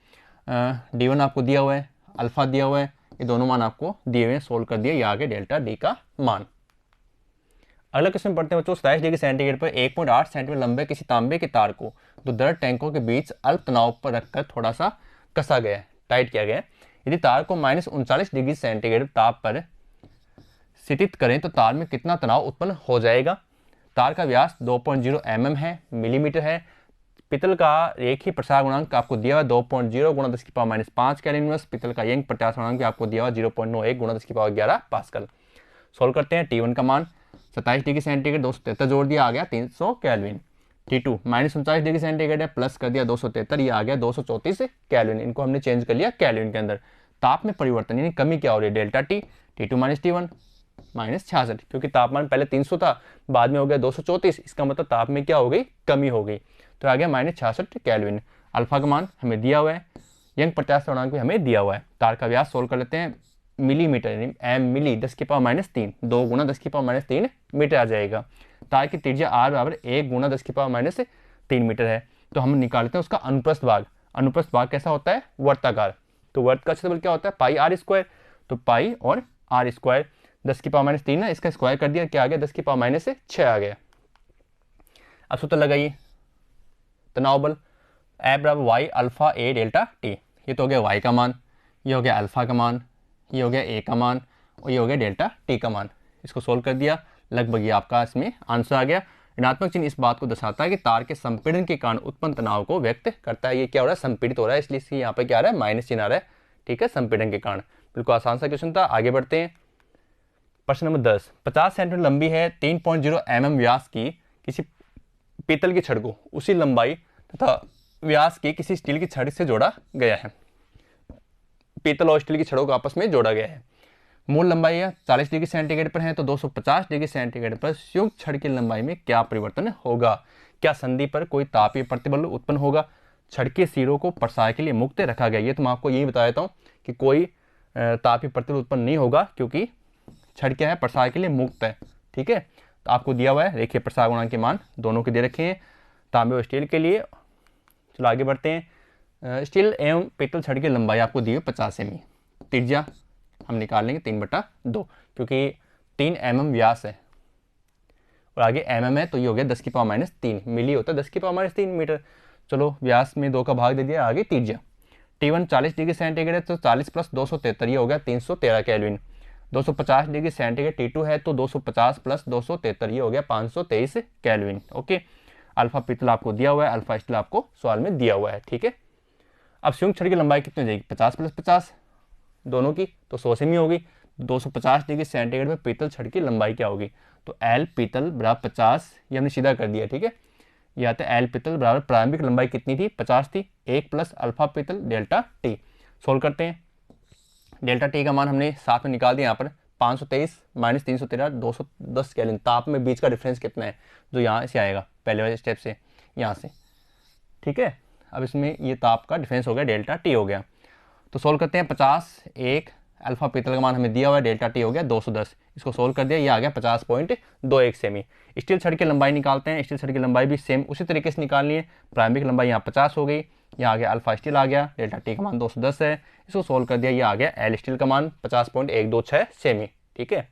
D1 आपको दिया हुआ है, अल्फा दिया हुआ है, ये दोनों मान आपको दिए हुए हैं, सोल्व कर दिया, ये आ गया डेल्टा D का मान। अगला क्वेश्चन पढ़ते हैं बच्चों। 27 डिग्री सेंटीग्रेड पर 1.8 सेंटीमीटर लंबे किसी तांबे के तार को दो दर टैंकों के बीच अल्प तनाव पर रखकर थोड़ा सा कसा गया है, टाइट किया गया है। यदि तार को -39 डिग्री सेंटीग्रेड ताप पर स्थित करें तो तार में कितना तनाव उत्पन्न हो जाएगा। तार का व्यास 2.0 mm है, मिलीमीटर है। पित्तल का रेखीय प्रसार गुणांक आपको दिया हुआ 2.0 गुणा 10⁻⁵ केल्विन इनवर्स। पित्तल का यंग प्रत्यास्थ गुणांक आपको दिया हुआ 0.91 गुणा 10⁻11 पास्कल। सोल्व करते हैं। T1 का मान 27 डिग्री सेंटीग्रेड 273 जोड़ दिया, आ गया 300 केल्विन। T2 -39 डिग्री सेंटीग्रेड है, प्लस कर दिया 273, ये आ गया 234 केल्विन। इनको हमने चेंज कर लिया केल्विन के अंदर। ताप में परिवर्तन यानी कमी क्या हो रही है, delta T। T2 minus T1 -66, क्योंकि तापमान पहले 300 था, बाद में हो गया 234, इसका मतलब ताप में क्या हो गई, कमी हो गई, तो आ गया -66 केल्विन। अल्फा का मान हमें दिया हुआ है, यंग प्रत्यास्थ गुणांक भी हमें दिया हुआ है। तार का व्यास सोल्व कर लेते हैं, मिलीमीटर यानी एम मिली 10⁻³ 2 गुणा 10⁻³ मीटर आ जाएगा। तार की त्रिज्या r बराबर 1 गुणा 10⁻³ मीटर है। तो हम निकालते हैं उसका अनुप्रस्थ भाग। अनुप्रस्थ भाग कैसा होता है, वर्ताकार। तो वर्त का क्षेत्रफल क्या होता है, पाई r स्क्वायर। तो पाई और r स्क्वायर 10⁻³ है, इसका स्क्वायर कर दिया, क्या आ गया 10⁻6 आ गया। अब सूत्र लगाइए, तनाव बल F बराबर वाई अल्फा ए डेल्टा टी। ये तो हो गया y का मान, ये हो गया अल्फा का मान, ये हो गया ए का मान, और ये हो गया डेल्टा टी का मान। इसको सोल्व कर दिया, लगभग ये आपका इसमें आंसर आ गया। ऋणात्मक चिन्ह इस बात को दर्शाता है कि तार के संपीड़न के कारण उत्पन्न तनाव को व्यक्त करता है। ये क्या हो रहा है, संपीड़ित हो रहा है, इसलिए इसकी यहाँ पे क्या आ रहा है, माइनस चिन्ह आ रहा है। ठीक है, संपीड़न के कारण। बिल्कुल आसान सा क्वेश्चन था। आगे बढ़ते हैं। प्रश्न नंबर 10। 50 सेंटीमीटर लंबी है, 3.0 mm व्यास की किसी पीतल की छड़ को उसी लंबाई तथा व्यास की किसी स्टील की छड़ से जोड़ा गया है। पीतल और स्टील की छड़ों को आपस में जोड़ा गया है। मूल लंबाई 40 डिग्री सेंटीग्रेड पर है, तो 250 डिग्री सेंटीग्रेड पर संयुक्त छड़ की लंबाई में क्या परिवर्तन होगा। क्या संधि पर कोई तापीय प्रतिबल उत्पन्न होगा। छड़ के सिरों को प्रसार के लिए मुक्त रखा गया। ये तो मैं आपको यही बता देता हूँ कि कोई तापीय प्रतिबल उत्पन्न नहीं होगा, क्योंकि छड़ क्या है, प्रसार के लिए मुक्त है। ठीक है, तो आपको दिया हुआ है रेखीय प्रसार गुणांक के मान दोनों के दे रखे हैं, तांबे और स्टील के लिए। चलो आगे बढ़ते हैं। स्टील एवं पीतल छड़ की लंबाई आपको दी हुई 50 सेमी। त्रिज्या हम निकाल लेंगे 3/2, क्योंकि 3 mm व्यास है और आगे mm है, तो ये हो गया 10⁻³ मिली होता है 10⁻³ मीटर। चलो व्यास में 2 का भाग दे दिया, आगे त्रिज्या। T1 40 डिग्री सेंटीग्रेड है, तो 40 + 273 ये हो गया 313 केल्विन। 250 डिग्री सेंटीग्रेड T2 है, तो 250 + 273 ये हो गया 523 केल्विन। ओके, अल्फा पीतल आपको दिया हुआ है, अल्फा स्टील आपको सवाल में दिया हुआ है। ठीक है, अब संयुक्त छड़ की लंबाई कितनी हो जाएगी, 50 + 50 दोनों की, तो 100 सेमी होगी। 250 डिग्री सेंटीग्रेड में पीतल छड़ की लंबाई क्या होगी, तो L पीतल बराबर 50, ये हमने सीधा कर दिया। ठीक है, ये आता है L पीतल बराबर प्रारंभिक लंबाई कितनी थी, 50 थी, 1 + अल्फा पीतल डेल्टा टी। सोल्व करते हैं। डेल्टा टी का मान हमने साथ में निकाल दिया, यहाँ पर 523 - 313 210 केल्विन। ताप में बीच का डिफरेंस कितना है, जो यहाँ से आएगा पहले वाले स्टेप से, यहाँ से। ठीक है, अब इसमें ये ताप का डिफरेंस हो गया, डेल्टा टी हो गया। तो सोल्व करते हैं। 50 1 अल्फा पीतल का मान हमें दिया हुआ है, डेल्टा टी हो गया 210। इसको सोल्व कर दिया, ये आ गया 50.21 सेमी। स्टील छड़ की लंबाई निकालते हैं। स्टील छड़ की लंबाई भी सेम उसी तरीके से निकालनी है। प्रारंभिक लंबाई यहाँ 50 हो गई, यहाँ आ गया अल्फा स्टील आ गया, डेल्टा टी का मान 210 है। इसको सोल्व कर दिया, ये आ गया एल स्टील का मान 50.126 सेमी। ठीक है,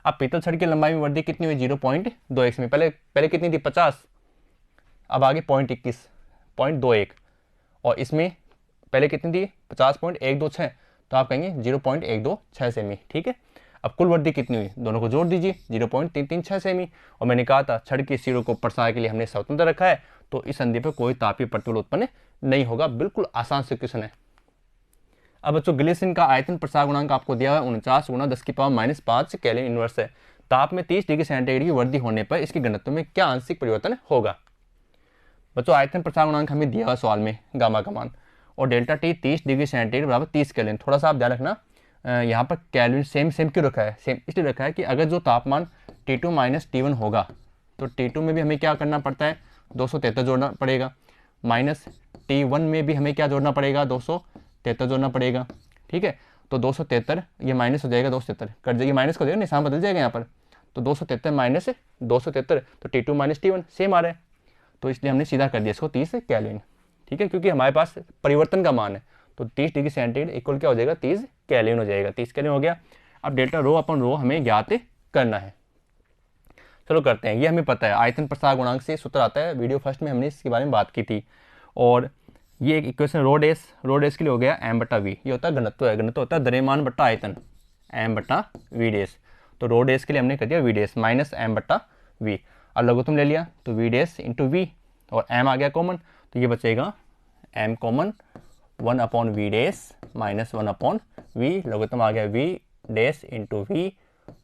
अब पीतल छड़ की लंबाई में वृद्धि कितनी हुई, 0.21 सेमी। पहले कितनी थी, 50, अब आगे 0.21 और इसमें पहले कितनी थी, 50.126, तो आप कहेंगे 0.126 सेमी। ठीक है, अब कुल वृद्धि कितनी हुई, दोनों को जोड़ दीजिए, 0.336 सेमी। और मैंने कहा था छड़ के सिरों को प्रसार के लिए हमने स्वतंत्र रखा है, तो इस संधि पर कोई तापीय प्रतिबल उत्पन्न नहीं होगा। बिल्कुल आसान से क्वेश्चन है। अब बच्चों ग्लिसरीन का आयतन प्रसार गुणांक आपको दिया है 49 गुणा 10⁻⁵ केल्विन इनवर्स है। ताप में 30 डिग्री सेंटीग्रेड की वृद्धि होने पर इसके घनत्व में क्या आंशिक परिवर्तन होगा। बच्चों आयतन प्रसार गुणांक हमें दिया हुआ सवाल में, गामा का मान, और डेल्टा टी 30 डिग्री सेंटीग्रेड बराबर 30 केल्विन। थोड़ा सा आप ध्यान रखना, यहाँ पर केल्विन सेम क्यों रखा है, सेम इसलिए रखा है कि अगर जो तापमान T2 - T1 होगा, तो T2 में भी हमें क्या करना पड़ता है, 273 जोड़ना पड़ेगा, माइनस T1 में भी हमें क्या जोड़ना पड़ेगा, 273 जोड़ना पड़ेगा। ठीक है, तो 273 ये माइनस हो जाएगा, 273 कट जाएगी, माइनस हो जाएगा, निशान बदल जाएगा यहाँ पर। तो 273 माइनस 273 तो T2 माइनस T1 सेम आ रहा है, तो इसलिए हमने सीधा कर दिया इसको 30 केल्विन। ठीक है, क्योंकि हमारे पास परिवर्तन का मान है, तो 30 डिग्री सेंटीग्रेड इक्वल क्या हो जाएगा, 30 केल्विन हो जाएगा। 30 केल्विन हो गया। अब डेल्टा रो अपन रो हमें ज्ञात करना है। चलो करते हैं। ये हमें पता है, आयतन प्रसार गुणांक से सूत्र आता है, वीडियो फर्स्ट में हमने इसके बारे में बात की थी। और ये एक इक्वेशन रो डेस के लिए हो गया m/v, ये होता है घनत्व है, घनत्व होता है द्रव्यमान बट्टा आयतन, m/v डेस। तो रो डेस के लिए हमने कर दिया v डेस माइनस m/v। और लघुत्तम ले लिया तो v डेस इंटू v, और m आ गया कॉमन, तो ये बचेगा m कॉमन 1/v डेस माइनस 1/v, लघुत्तम आ गया v डेस इंटू v,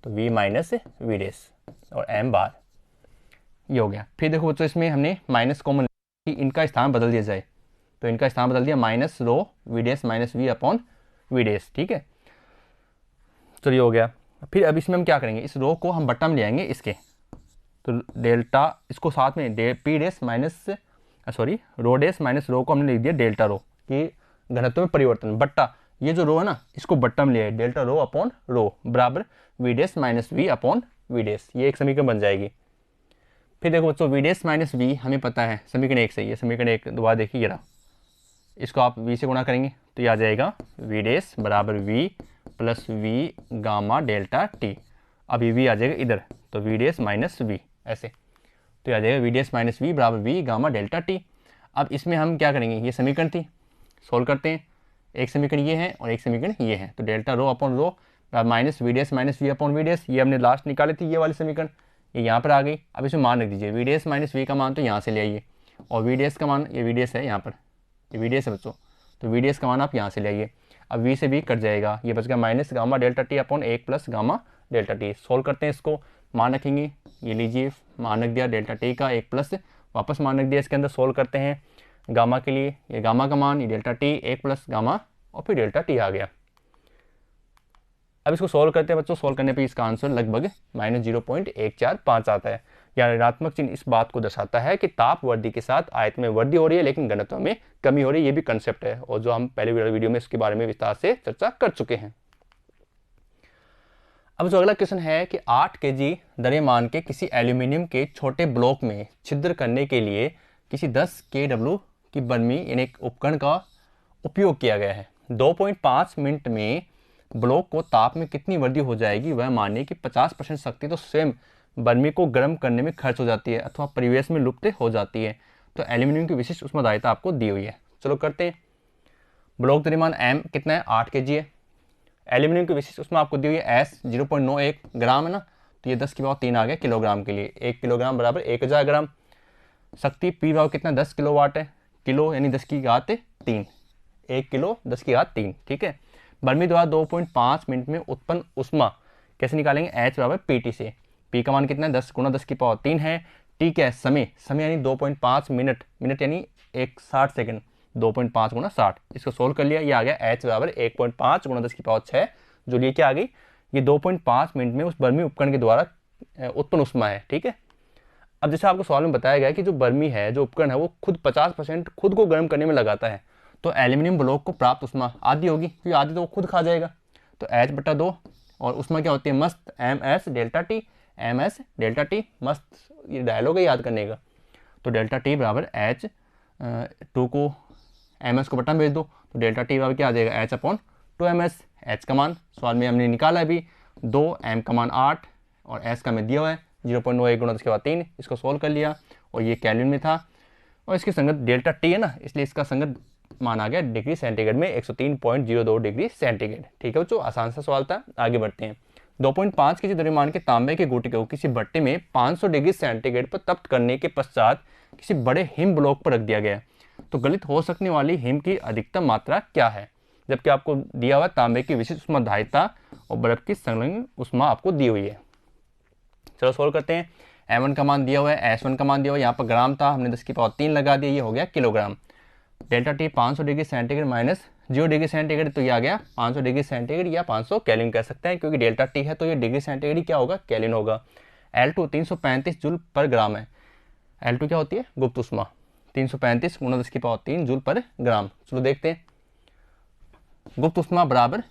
तो v माइनस v डेस और m बार, ये हो गया। फिर देखो बच्चों, इसमें हमने माइनस कॉमन कि इनका स्थान बदल दिया जाए, तो इनका स्थान बदल दिया minus rho v dash minus v upon v dash. ठीक है, तो ये हो गया। फिर अब इसमें हम क्या करेंगे, इस रो को हम बट्टा में ले आएंगे इसके, तो डेल्टा इसको साथ में पी डेस माइनस रो डेस माइनस रो को हमने लिख दिया डेल्टा रो कि घनत्व में परिवर्तन बट्टा, ये जो रो है ना इसको बट्टा में ले आए, डेल्टा रो अपॉन रो बराबर v dash minus v upon v dash, ये एक समीकरण बन जाएगी। फिर देखो बच्चों, वी डेस माइनस वी हमें पता है समीकरण 1 से, ये समीकरण 1 दोबारा देखिए, ये रहा, इसको आप v से गुणा करेंगे तो ये आ जाएगा वी डेस बराबर v plus V gamma delta T. अब ये v आ जाएगा इधर, तो वी डेस माइनस वी ऐसे, तो ये आ जाएगा वी डेस माइनस वी बराबर वी गामा डेल्टा टी। अब इसमें हम क्या करेंगे, ये समीकरण थी, सोल्व करते हैं। एक समीकरण ये है और एक समीकरण ये है, तो delta rho upon rho minus v dash minus v upon v dash, ये हमने लास्ट निकाली थी, ये वाली समीकरण, ये यहाँ पर आ गई। अब इसमें मान रख दीजिए, वी डेस माइनस वी का मान तो यहाँ से ले आइए, और वी डेस का मान, ये वी डेस है यहाँ पर, ये वी डेस है बच्चों, तो वी डेस का मान आप यहाँ से ले आइए। अब वी से भी कट जाएगा, ये बच गया minus gamma delta t upon 1 plus gamma delta T. Solve करते हैं इसको, मान रखेंगे, ये लीजिए मान रख दिया डेल्टा टी का 1 प्लस, वापस मान रख दिया इसके अंदर। सोल्व करते हैं गामा के लिए, ये गामा का मान, ये डेल्टा टी 1 प्लस गामा और फिर डेल्टा टी आ गया। अब इसको सोल्व करते हैं बच्चों, सोल्व करने पे इसका आंसर लगभग माइनस 0.145 आता है। या ऋणात्मक चिन्ह इस बात को दर्शाता है कि ताप वृद्धि के साथ आयतन में वृद्धि हो रही है लेकिन घनत्व में कमी हो रही है, ये भी कंसेप्ट है, और जो हम पहले वीडियो में इसके बारे में विस्तार से चर्चा कर चुके हैं। अब जो अगला क्वेश्चन है कि 8 kg द्रव्यमान के किसी एल्यूमिनियम के छोटे ब्लॉक में छिद्र करने के लिए किसी 10 kW की बर्मी यानी एक उपकरण का उपयोग किया गया है। 2.5 मिनट में ब्लॉक को ताप में कितनी वृद्धि हो जाएगी, वह मानिए कि 50% शक्ति तो स्वयं बर्मी को गर्म करने में खर्च हो जाती है अथवा परिवेश में लुप्त हो जाती है। तो एल्यूमिनियम की विशिष्ट ऊष्मादायिता आपको दी हुई है। चलो करते हैं। ब्लॉक द्रव्यमान m कितना है, 8 kg है। एल्यूमिनियम की विशिष्ट ऊष्मा आपको दी हुई है S 0.91 ग्राम है ना, तो ये 10 की पावर 3 आ गया किलोग्राम के लिए। 1 किलोग्राम बराबर 1000 ग्राम। शक्ति P पावर कितना, 10 किलोवाट है, किलो यानी 10 की घात 3, 1 किलो 10 की घात 3। ठीक है, बर्मी द्वारा 2.5 मिनट में उत्पन्न ऊष्मा कैसे निकालेंगे, H बराबर PT से। P का मान कितना है, 10 गुणा 10 की पावर 3 है। T क्या है, समय यानी 2.5 मिनट, मिनट यानी 60 सेकंड, 2.5 गुणा 60, इसको सोल्व कर लिया, ये आ गया H बराबर 1.5 गुणा 10 की पावर 6, जो लिए क्या आ गई, ये 2.5 मिनट में उस बर्मी उपकरण के द्वारा उत्पन्न ऊष्मा है। ठीक है, अब जैसे आपको सवाल में बताया गया कि जो बर्मी है, जो उपकरण है, वो खुद 50% खुद को गर्म करने में लगाता है, तो एल्यूमिनियम ब्लॉक को प्राप्त ऊष्मा आधी होगी, क्योंकि आधी तो वो खुद खा जाएगा, तो H/2, और ऊष्मा क्या होती है, मस्त MS delta T, MS delta T, मस्त ये डायलॉग है याद करने का। तो डेल्टा टी बराबर H2 को MS को बटन भेज दो, तो डेल्टा टी बराबर क्या आ जाएगा, H/2MS। H का मान सवाल में हमने निकाला अभी 2, M का मान 8 और S का में दिया हुआ है 0.91 गुणा 10 की पावर 3, इसको सोल्व कर लिया, और ये केल्विन में था, और इसकी संगत डेल्टा टी है ना, इसलिए इसका संगत मान आ गया डिग्री सेंटीग्रेड में 103.02 डिग्री सेंटीग्रेड। ठीक है बच्चों, आसान सा सवाल था। आगे बढ़ते हैं। 2.5 kg द्रव्यमान के तांबे के गुटिके को किसी भट्टे में 500 डिग्री सेंटीग्रेड पर तप्त करने के पश्चात किसी बड़े हिम ब्लॉक पर रख दिया गया, तो गलित हो सकने वाली हिम की अधिकतम मात्रा क्या है, जबकि आपको दिया हुआ तांबे की विशिष्ट ऊष्माधारिता और बर्फ की संलग्न ऊष्मा आपको दी हुई है। चलो सोल्व करते हैं। M1 का मान दिया हुआ है, S1 का मान दिया हुआ है, यहाँ पर ग्राम था, हमने 10 की पावर 3 लगा दिया, ये हो गया kilogram. Delta T 500 degree centigrade minus 0 degree centigrade, तो ये आ गया 500 डिग्री सेंटीग्रेड या 500 केल्विन कह सकते हैं, क्योंकि डेल्टा टी है तो ये डिग्री सेंटीग्रेड क्या होगा, केल्विन होगा। L2 335 जूल पर ग्राम है। L2 क्या होती है, गुप्त उष्मा, 335 गुणा 10⁻³ जूल पर ग्राम। चलो देखते हैं, गुप्त उष्मा बराबर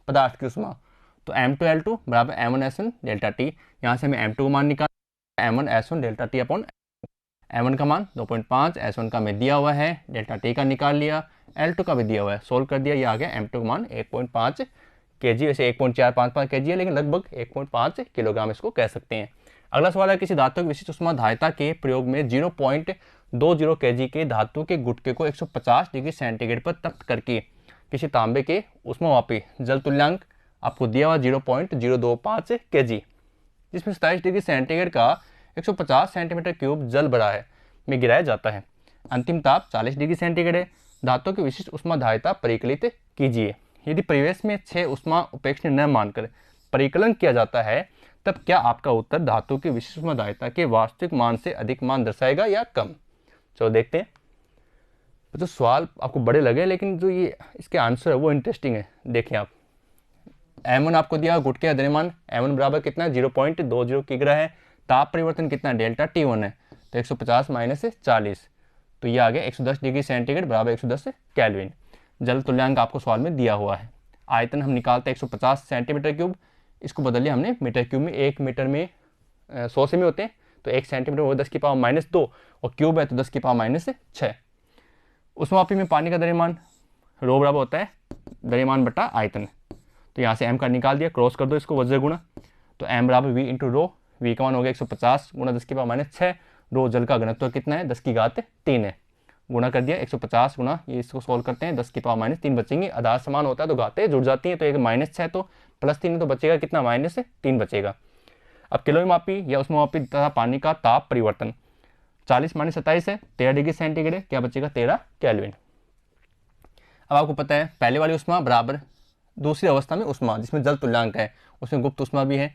पदार्थ की उष्मा, तो M2L2 बराबर M1S1 डेल्टा टी। यहाँ से हमें M2 का मान निकालना, M1S1 delta t upon M1 का मान 2.5, S1 का हमें दिया हुआ है, डेल्टा टी का निकाल लिया, L2 का भी दिया हुआ है, सोल्व कर दिया, ये आ गया M2 का मान 1.5 kg, वैसे 1.455 kg है लेकिन लगभग 1.5 किलोग्राम इसको कह सकते हैं। अगला सवाल है, किसी धातु की विशिष्ट उष्मा धारिता के प्रयोग में 0.20 kg के धातु के गुटके को 150 डिग्री सेंटीग्रेड पर तप्त करके किसी तांबे के उष्मावापी जल तुल्यांक आपको दिया हुआ 0.025 kg, जिसमें 27 डिग्री सेंटीग्रेड का 150 सेंटीमीटर क्यूब जल भरा है में गिराया जाता है। अंतिम ताप 40 डिग्री सेंटीग्रेड है। धातु की विशिष्ट उष्मा धारिता परिकलित कीजिए। यदि परिवेश में 6 उष्मा उपेक्षणीय न मानकर परिकलन किया जाता है, तब क्या आपका उत्तर धातु की विशिष्ट उष्मा धारिता के वास्तविक मान से अधिक मान दर्शाएगा या कम? चलो देखते हैं। तो सवाल आपको बड़े लगे लेकिन जो ये इसके आंसर है वो इंटरेस्टिंग है। देखें आप, M1 आपको दिया गुटके का द्रव्यमान, M1 बराबर कितना है, 0.20 किग्रा है। ताप परिवर्तन कितना है, डेल्टा T1 है, तो 150 माइनस 40, तो ये आ गया 110 डिग्री सेंटीग्रेड बराबर 110 केल्विन। जल तुल्यांक आपको सवाल में दिया हुआ है। आयतन हम निकालते हैं 150 सेंटीमीटर क्यूब, इसको बदल लिया हमने मीटर क्यूब में। 1 मीटर में 100 सेमी होते हैं, तो 1 सेंटीमीटर वो 10⁻⁻2 और क्यूब है तो 10⁻⁻6। उष्मावापी में पानी का द्रव्यमान रो बराबर होता है द्रव्यमान बटा आयतन, तो यहाँ से m का निकाल दिया, क्रॉस कर दो इसको वज्र गुणा, तो m बराबर v इंटू रो, v का मान हो गया 150 गुणा 10⁻⁻6, रो जल का घनत्व कितना है 10⁻³ है, गुणा कर दिया 150 गुणा, ये इसको सोल्व करते हैं 10⁻³ बचेंगे, आधार समान होता है तो घातें जुड़ जाती हैं, तो एक -6 तो +3 तो बचेगा कितना, -3 बचेगा। अब किलोमापी या उष्मावापी तथा पानी का ताप परिवर्तन 40 - 27 है, 13 डिग्री सेंटीग्रेड है, क्या बचेगा 13 केल्विन। अब आपको पता है पहले वाली उष्मा बराबर दूसरी अवस्था में उष्मा जिसमें जल तुल्यांक है, उसमें गुप्त उष्मा भी है,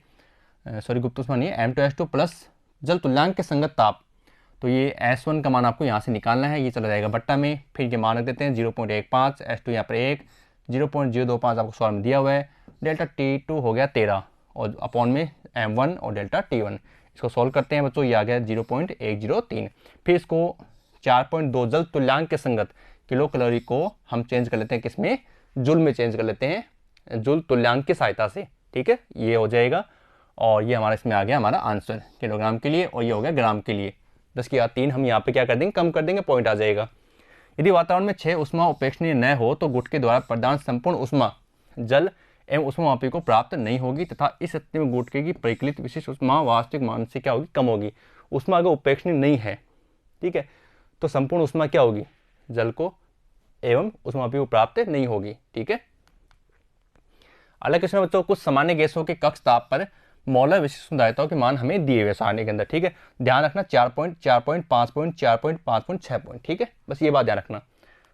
सॉरी गुप्त उष्मा नहीं है, M2S2 प्लस जल तुल्यांक के संगत ताप, तो ये S1 का मान आपको यहाँ से निकालना है, ये चला जाएगा बट्टा में, फिर ये मान रख देते हैं 0.15, S2 यहाँ पर 1, 0.025 आपको सवाल में दिया हुआ है, डेल्टा T2 हो गया 13 और अपॉन में M1 और डेल्टा T1, इसको सॉल्व करते हैं बच्चों, ये आ गया 0.103। फिर इसको 4.2 जल तुल्यांक के संगत किलो कैलोरी को हम चेंज कर लेते हैं किसमें, जूल में चेंज कर लेते हैं, जूल तुल्यांक की सहायता से, ठीक है, ये हो जाएगा। और ये हमारा इसमें आ गया हमारा आंसर किलोग्राम के लिए, और ये हो गया ग्राम के लिए। 10⁻³ हम यहाँ पे क्या कर देंगे, कम कर देंगे, पॉइंट आ जाएगा। यदि वातावरण में 6 उष्मा उपेक्षणीय न हो तो गुटके द्वारा प्रदान संपूर्ण उष्मा जल एवं उष्मावापी को प्राप्त नहीं होगी तथा इस स्थिति में गुटके की परिकलित विशिष्ट उष्मा वास्तविक मान से क्या होगी, कम होगी। उष्मा अगर उपेक्षणीय नहीं है, ठीक है, तो संपूर्ण उष्मा क्या होगी, जल को एवं उष्मावापी को प्राप्त नहीं होगी, ठीक है। अलग क्वेश्चन बच्चों, कुछ सामान्य गैसों के कक्ष ताप पर मोलर विशिष्ट धारिताओं के मान हमें दिए हुए सारणी के अंदर, ठीक है। ध्यान रखना 4 point, 4 point, 5 point, 4 point, 5 point, 6 point, ठीक है, बस ये बात ध्यान रखना।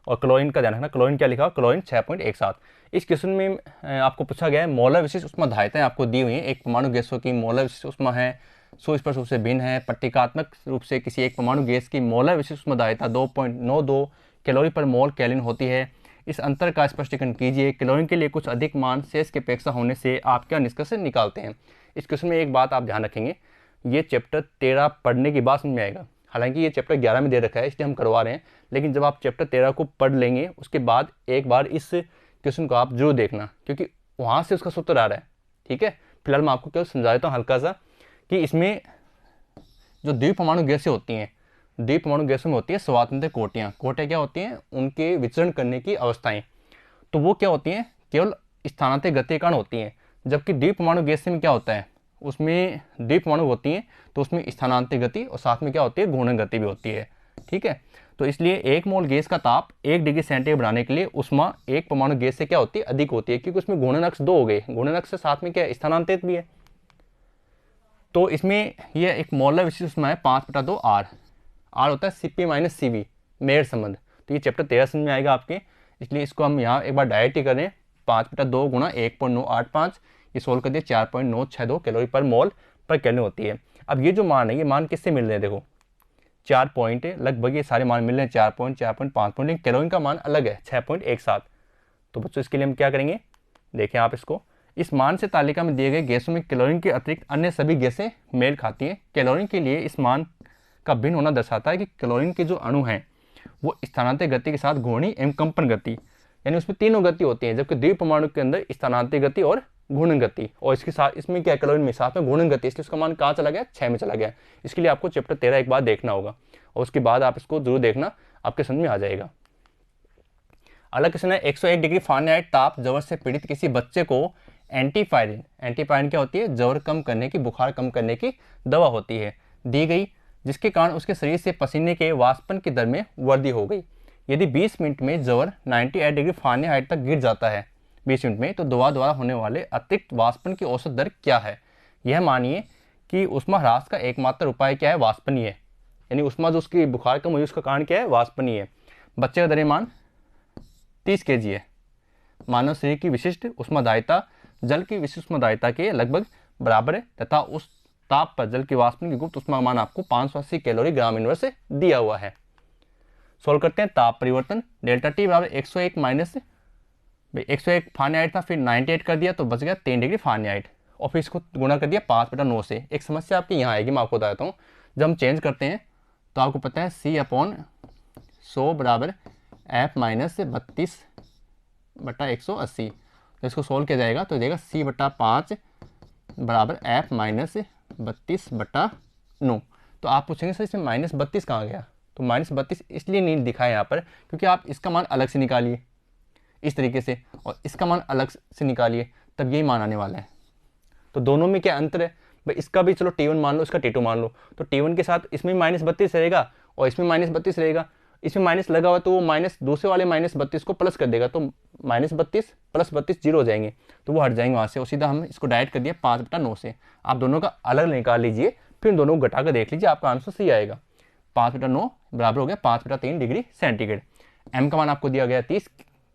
और क्लोरीन का ध्यान रखना, क्लोरीन क्या लिखा, क्लोरीन 6.17। इस क्वेश्चन में आपको पूछा गया है मोलर विशिष्ट उष्मा धारिताएं आपको दी हुई हैं, एक परमाणु गैसों की मोलर विशिष्ट उष्मा है, सुस्पष्ट रूप से भिन्न है। प्रतीकात्मक रूप से किसी एक परमाणु गैस की मोलर विशिष्ट उष्मा धारिता 2.92 कैलोरी पर मोल केल्विन होती है। इस अंतर का स्पष्टीकरण कीजिए। क्लोरीन के लिए कुछ अधिक मान शेष की अपेक्षा होने से आप क्या निष्कर्ष निकालते हैं। इस क्वेश्चन में एक बात आप ध्यान रखेंगे, ये चैप्टर 13 पढ़ने के बाद समझ में आएगा। हालांकि ये चैप्टर 11 में दे रखा है इसलिए हम करवा रहे हैं, लेकिन जब आप चैप्टर 13 को पढ़ लेंगे उसके बाद एक बार इस क्वेश्चन को आप जरूर देखना, क्योंकि वहाँ से उसका सूत्र आ रहा है, ठीक है। फिलहाल मैं आपको क्या समझा देता हूँ हल्का सा, कि इसमें जो द्विपरमाणु गैसें होती हैं, द्विपरमाणु गैसों में होती है स्वातंत्र कोटियाँ। कोटियाँ क्या होती हैं, उनके विचरण करने की अवस्थाएं, तो वो क्या होती हैं, केवल स्थानांतरित गति के कारण होती हैं। जबकि द्विपरमाणु गैस में क्या होता है, उसमें द्विपरमाणु होती हैं तो उसमें स्थानांतरित गति और साथ में क्या होती है, घूर्णन गति भी होती है, ठीक है। तो इसलिए 1 मोल गैस का ताप 1 डिग्री सेंटीग्रेड बनाने के लिए उष्मा एक परमाणु गैस से क्या होती है, अधिक होती है, क्योंकि उसमें घूर्णन अक्ष 2 हो गए, घूर्णन अक्ष से साथ में क्या है, स्थानांतरित भी है। तो इसमें यह एक मोलर विशिष्ट उष्मा है 5/2 R। R होता है Cp - Cv मेयर संबंध। तो ये चैप्टर 13 समझ में आएगा आपके, इसलिए इसको हम यहाँ एक बार डायरेक्ट ही करें, 5/2 गुणा 1.985, ये सोल्व कर दिए 4.962 कैलोरी पर मोल पर केल्विन होती है। अब ये जो मान है, ये मान किससे मिल रहे हैं, देखो 4 पॉइंट है, लगभग ये सारे मान मिल रहे हैं 4 पॉइंट, 4 पॉइंट, 5 पॉइंट, लेकिन कैलोरी का मान अलग है 6.17। तो बच्चों इसके लिए हम क्या करेंगे, देखें आप इसको, इस मान से तालिका में दिए गए गैसों में कैलोरीन के अतिरिक्त अन्य सभी गैसें मेल खाती हैं। कैलोरीन के लिए इस मान का भिन्न होना दर्शाता है कि क्लोरीन के जो अणु हैं वो स्थानांतरित गति के साथ घूर्णी एवं कंपन गति, यानी उसमें तीनों गति होती है, जबकि द्वितीय परमाणु के अंदर स्थानांतरित गति और घूर्णन गति, और इसके साथ इसमें क्या क्लोरीन में साथ में घूर्णन गति, इसलिए उसका मान कहाँ चला गया, 6 में चला गया। इसके लिए आपको चैप्टर 13 एक बार देखना होगा और उसके बाद आप इसको जरूर देखना, आपके समझ में आ जाएगा। अगला क्वेश्चन है 101 डिग्री फ़ारेनहाइट ताप ज्वर से पीड़ित किसी बच्चे को एंटीपायरिन, एंटीपायरिन क्या होती है, ज्वर कम करने की, बुखार कम करने की दवा होती है, दी गई, जिसके कारण उसके शरीर से पसीने के वाष्पन की दर में वृद्धि हो गई। यदि 20 मिनट में ज्वर 98 डिग्री फ़ारेनहाइट तक गिर जाता है 20 मिनट में, तो दवा द्वारा होने वाले अतिरिक्त वाष्पन की औसत दर क्या है। यह मानिए कि उष्मा ह्रास का एकमात्र उपाय क्या है, वाष्पनीय, यानी उष्मा जो उसकी बुखार कम हुई उसका कारण क्या है, वाष्पनीय। बच्चे का द्रव्यमान 30 kg है। मानव शरीर की विशिष्ट उष्मादायिता जल की विशिष्ट उष्मादायिता के लगभग बराबर है तथा उस ताप पर जल के वाष्पन की गुप्त उष्मा मान आपको 580 कैलोरी ग्राम इनवर्स से दिया हुआ है। सोल्व करते हैं। ताप परिवर्तन डेल्टा टी बराबर 101 माइनस 101 फ़ारेनहाइट था, फिर 98 कर दिया तो बच गया 3 डिग्री फ़ारेनहाइट, और फिर इसको गुणा कर दिया 5/9 से। एक समस्या आपकी यहाँ आएगी, मैं आपको बताता हूँ। जब हम चेंज करते हैं तो आपको पता है C/100 बराबर F माइनस 32/180, तो इसको सोल्व किया जाएगा तो देगा C/5 बराबर F माइनस 32/9। तो आप पूछेंगे सर इसमें -32 कहाँ गया, तो -32 इसलिए नहीं दिखा है यहाँ पर क्योंकि आप इसका मान अलग से निकालिए इस तरीके से और इसका मान अलग से निकालिए, तब यही मान आने वाला है। तो दोनों में क्या अंतर है भाई, इसका भी चलो T1 मान लो, इसका T2 मान लो, तो T1 के साथ इसमें -32 रहेगा और इसमें -32 रहेगा। इसमें माइनस लगा हुआ तो वो माइनस दूसरे वाले -32 को प्लस कर देगा, तो -32 + 32 जीरो हो जाएंगे, तो वो हट जाएंगे वहाँ से, और सीधा हम इसको डायरेक्ट कर दिया 5/9 से। आप दोनों का अलग निकाल लीजिए, फिर दोनों को घटा कर देख लीजिए, आपका आंसर सही आएगा। 5/9 बराबर हो गया 5/3 डिग्री सेंटीग्रेड। एम का मान आपको दिया गया 30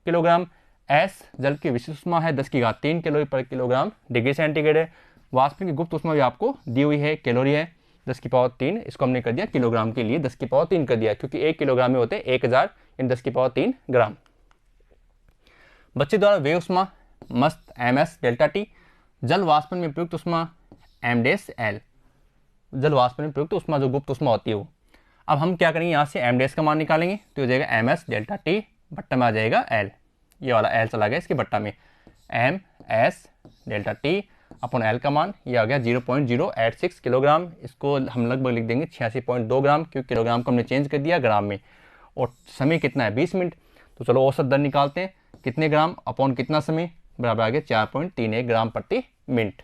किलोग्राम। एस जल की विशिष्ट उष्मा है 10³ कैलोरी पर किलोग्राम डिग्री सेंटीग्रेड है। वाष्पन की गुप्त उष्मा भी आपको दी हुई है, कैलोरी है 10⁻3, इसको हमने कर दिया किलोग्राम के लिए 10⁻3 कर दिया, क्योंकि 1 किलोग्राम में होते हैं 1000 इन 10⁻3 ग्राम। बच्चे द्वारा वे उष्मा मस्त ms डेल्टा टी, जल वाष्पन में प्रयुक्त उष्मा m'(L), जल वाष्पन में प्रयुक्त उष्मा जो गुप्त उष्मा होती है वो। अब हम क्या करेंगे, यहाँ से m' का मान निकालेंगे तो हो जाएगा ms डेल्टा टी, बट्टा में आ जाएगा L, ये वाला L चला गया इसके बट्टा में, ms डेल्टा टी अपन L का मान ये आ गया 0.086 किलोग्राम। इसको हम लगभग लिख देंगे 86.2 ग्राम, क्योंकि किलोग्राम को हमने चेंज कर दिया ग्राम में। और समय कितना है 20 मिनट, तो चलो औसत दर निकालते हैं, कितने ग्राम अपॉन कितना समय, बराबर आ गया 4.31 ग्राम प्रति मिनट।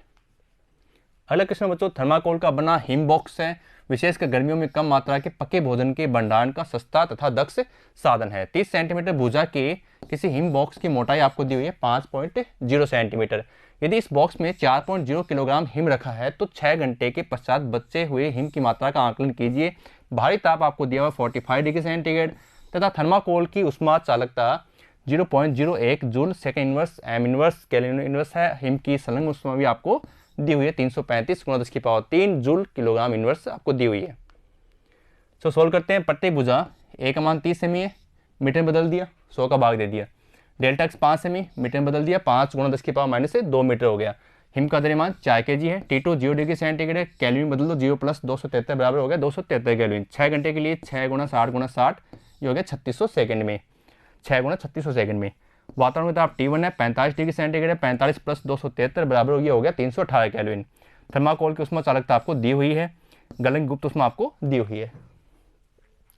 अगला क्वेश्चन बच्चों, थर्माकोल का बना हिम बॉक्स है, विशेषकर गर्मियों में कम मात्रा के पके भोजन के भंडारण का सस्ता तथा दक्ष साधन है। 30 सेंटीमीटर भुजा के किसी हिम बॉक्स की मोटाई आपको दी हुई है 5.0 सेंटीमीटर। यदि इस बॉक्स में 4.0 किलोग्राम हिम रखा है तो 6 घंटे के पश्चात बचे हुए हिम की मात्रा का आकलन कीजिए। भारी ताप आपको दिया हुआ 45 डिग्री सेंटीग्रेड तथा थर्माकोल की उष्मा चालकता 0.01 joule second inverse M inverse kelvin inverse है। हिम की संलग्न उष्मा भी आपको दी हुई है 335 × 10⁻³ जूल किलोग्राम इनवर्स आपको दी हुई है। तो सोल्व करते हैं। प्रत्येक भुजा ए का मान 30 सेमी है, मीटर में बदल दिया, 100 का भाग दे दिया। डेल्टा एक्स 5 सेमी, मीटर में बदल दिया, 5 × 10⁻⁻2 मीटर हो गया। हिम का द्रव्यमान 4 kg है। T2 0 डिग्री सेंटीग्रेड है, कैल्विन बदल दो 0 + 273 बराबर हो गया 273 कैल्विन। 6 घंटे के लिए 6 × 60 × 60 ये हो गया 3600 सेकंड में, 6 × 3600 सेकंड में। वातावरण में ताप T1 है 45 डिग्री सेंटीग्रेड है, 45 + 273 बराबर हो गया 318 कैल्विन। थर्माकोल की उष्मा चालकता आपको दी हुई है, गलन की गुप्त उष्मा आपको दी हुई है।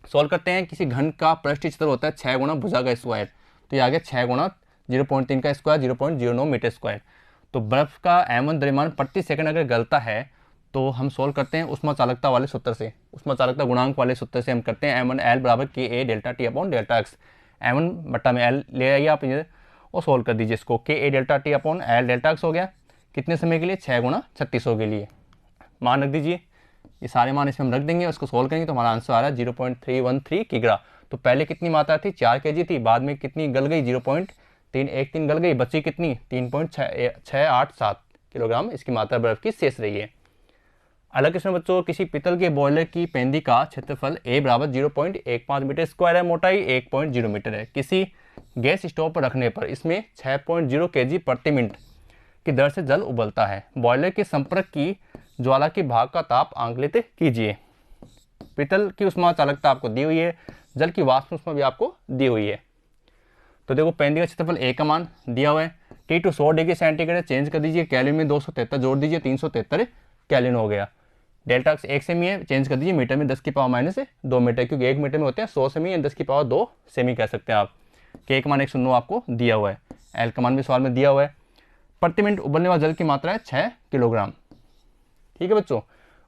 सॉल्व करते हैं। किसी घन का पृष्ठीय क्षेत्र होता है 6 × भुजा का स्क्वायर, तो ये आ गया 6 × 0.3 का स्क्वायर 0.09 मीटर स्क्वायर। तो बर्फ का m1 द्रव्यमान प्रति सेकंड अगर गलता है तो हम सोल्व करते हैं उष्मा चालकता वाले सूत्र से, उष्मा चालकता गुणांक वाले सूत्र से हम करते हैं m1 L बराबर KA delta T upon delta x. m1 बट्टा में L ले आइए आप इधर और सोल्व कर दीजिए इसको। KA delta T upon L delta x हो गया कितने समय के लिए, 6 × 3600 के लिए। मान रख दीजिए, ये सारे मान इसमें हम रख देंगे, उसको सोल्व करेंगे तो हमारा आंसर आ रहा है 0.313 किग्रा। तो पहले कितनी मात्रा थी, 4 kg थी, बाद में कितनी गल गई 0.313 गल गई, बची कितनी 3.687 किलोग्राम इसकी मात्रा बर्फ की शेष रही है। अगला क्वेश्चन बच्चों, किसी पितल के बॉयलर की पेंदी का क्षेत्रफल A बराबर 0.15 मीटर स्क्वायर है, मोटाई 1.0 मीटर है। किसी गैस स्टोव पर रखने पर इसमें 6.0 kg प्रति मिनट की दर से जल उबलता है। बॉयलर के संपर्क की ज्वाला के भाग का ताप आंकलित कीजिए। पीतल की उष्मा चालकता आपको दी हुई है, जल की वाष्प उष्मा भी आपको दी हुई है। तो देखो पेंदी का क्षेत्रफल ए का मान दिया हुआ है, T2 100 डिग्री सेंटीग्रेड, चेंज कर दीजिए कैल्विन में 273 जोड़ दीजिए 373 कैल्विन हो गया। डेल्टा एक्स 1 सेमी है, चेंज कर दीजिए मीटर में 10 की पावर माइनस 2 मीटर, क्योंकि 1 मीटर में होते हैं 100 सेमी या 10 की पावर 2 सेमी कह सकते हैं आप। के का मान 109 आपको दिया हुआ है, एल का मान भी सवाल में दिया हुआ है। प्रति मिनट उबलने वाले जल की मात्रा है 6 किलोग्राम। ठीक है बच्चों,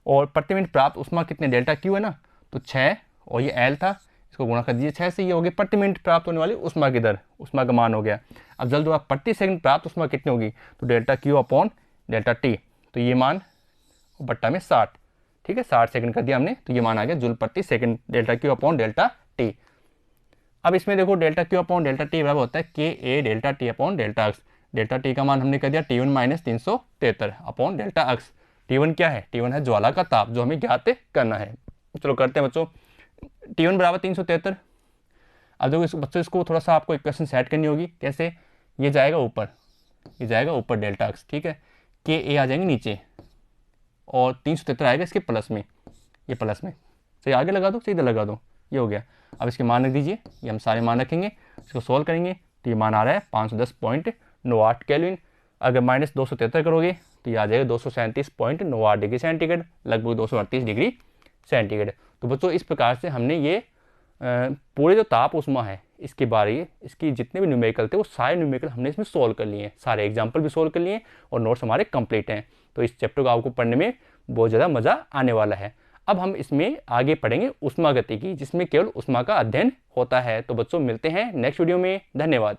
और प्रति मिनट प्राप्त उष्मा कितने, डेल्टा क्यू है ना, तो 6 और ये एल था, इसको गुणा कर दीजिए 6 से, ये हो गया प्रति मिनट प्राप्त होने वाली उष्मा की दर, उष्मा का मान हो गया। अब जल द्वारा प्रति सेकंड प्राप्त उष्मा कितनी होगी, तो delta q upon delta T, तो ये मान बट्टा में 60, ठीक है 60 सेकंड कर दिया हमने, तो ये मान आ गया जूल प्रति second, delta q upon delta T. अब इसमें देखो delta q upon delta t बराबर होता है K A delta t upon delta x. Delta t का मान हमने कर दिया T1 minus 373 upon delta x. T1 क्या है, T1 है ज्वाला का ताप जो हमें ज्ञात करना है। चलो करते हैं बच्चों, T1 बराबर 373। अब देखो बच्चों इसको थोड़ा सा आपको इक्वेशन सेट करनी होगी, कैसे, ये जाएगा ऊपर, ये जाएगा ऊपर डेल्टा एक्स, ठीक है, के ए आ जाएंगे नीचे और 373 आएगा इसके प्लस में, ये प्लस में, सही आगे लगा दो, सीधे लगा दो, ये हो गया। अब इसके मान रख दीजिए, ये हम सारे मान रखेंगे, इसको सोल्व करेंगे तो ये मान आ रहा है 510.98 केल्विन। अगर माइनस 273 करोगे तो ये आ जाएगा 237.98 डिग्री सेंटीग्रेड, लगभग 238 डिग्री सेंटीग्रेड। तो बच्चों इस प्रकार से हमने ये पूरे जो ताप उष्मा है इसके बारे, इसकी जितने भी न्यूमेरिकल थे वो सारे न्यूमेरिकल हमने इसमें सोल्व कर लिए हैं, सारे एग्जाम्पल भी सोल्व कर लिए और नोट्स हमारे कंप्लीट हैं। तो इस चैप्टर को आपको पढ़ने में बहुत ज़्यादा मज़ा आने वाला है। अब हम इसमें आगे पढ़ेंगे उष्मागतिकी, जिसमें केवल उष्मा का अध्ययन होता है। तो बच्चों मिलते हैं नेक्स्ट वीडियो में, धन्यवाद।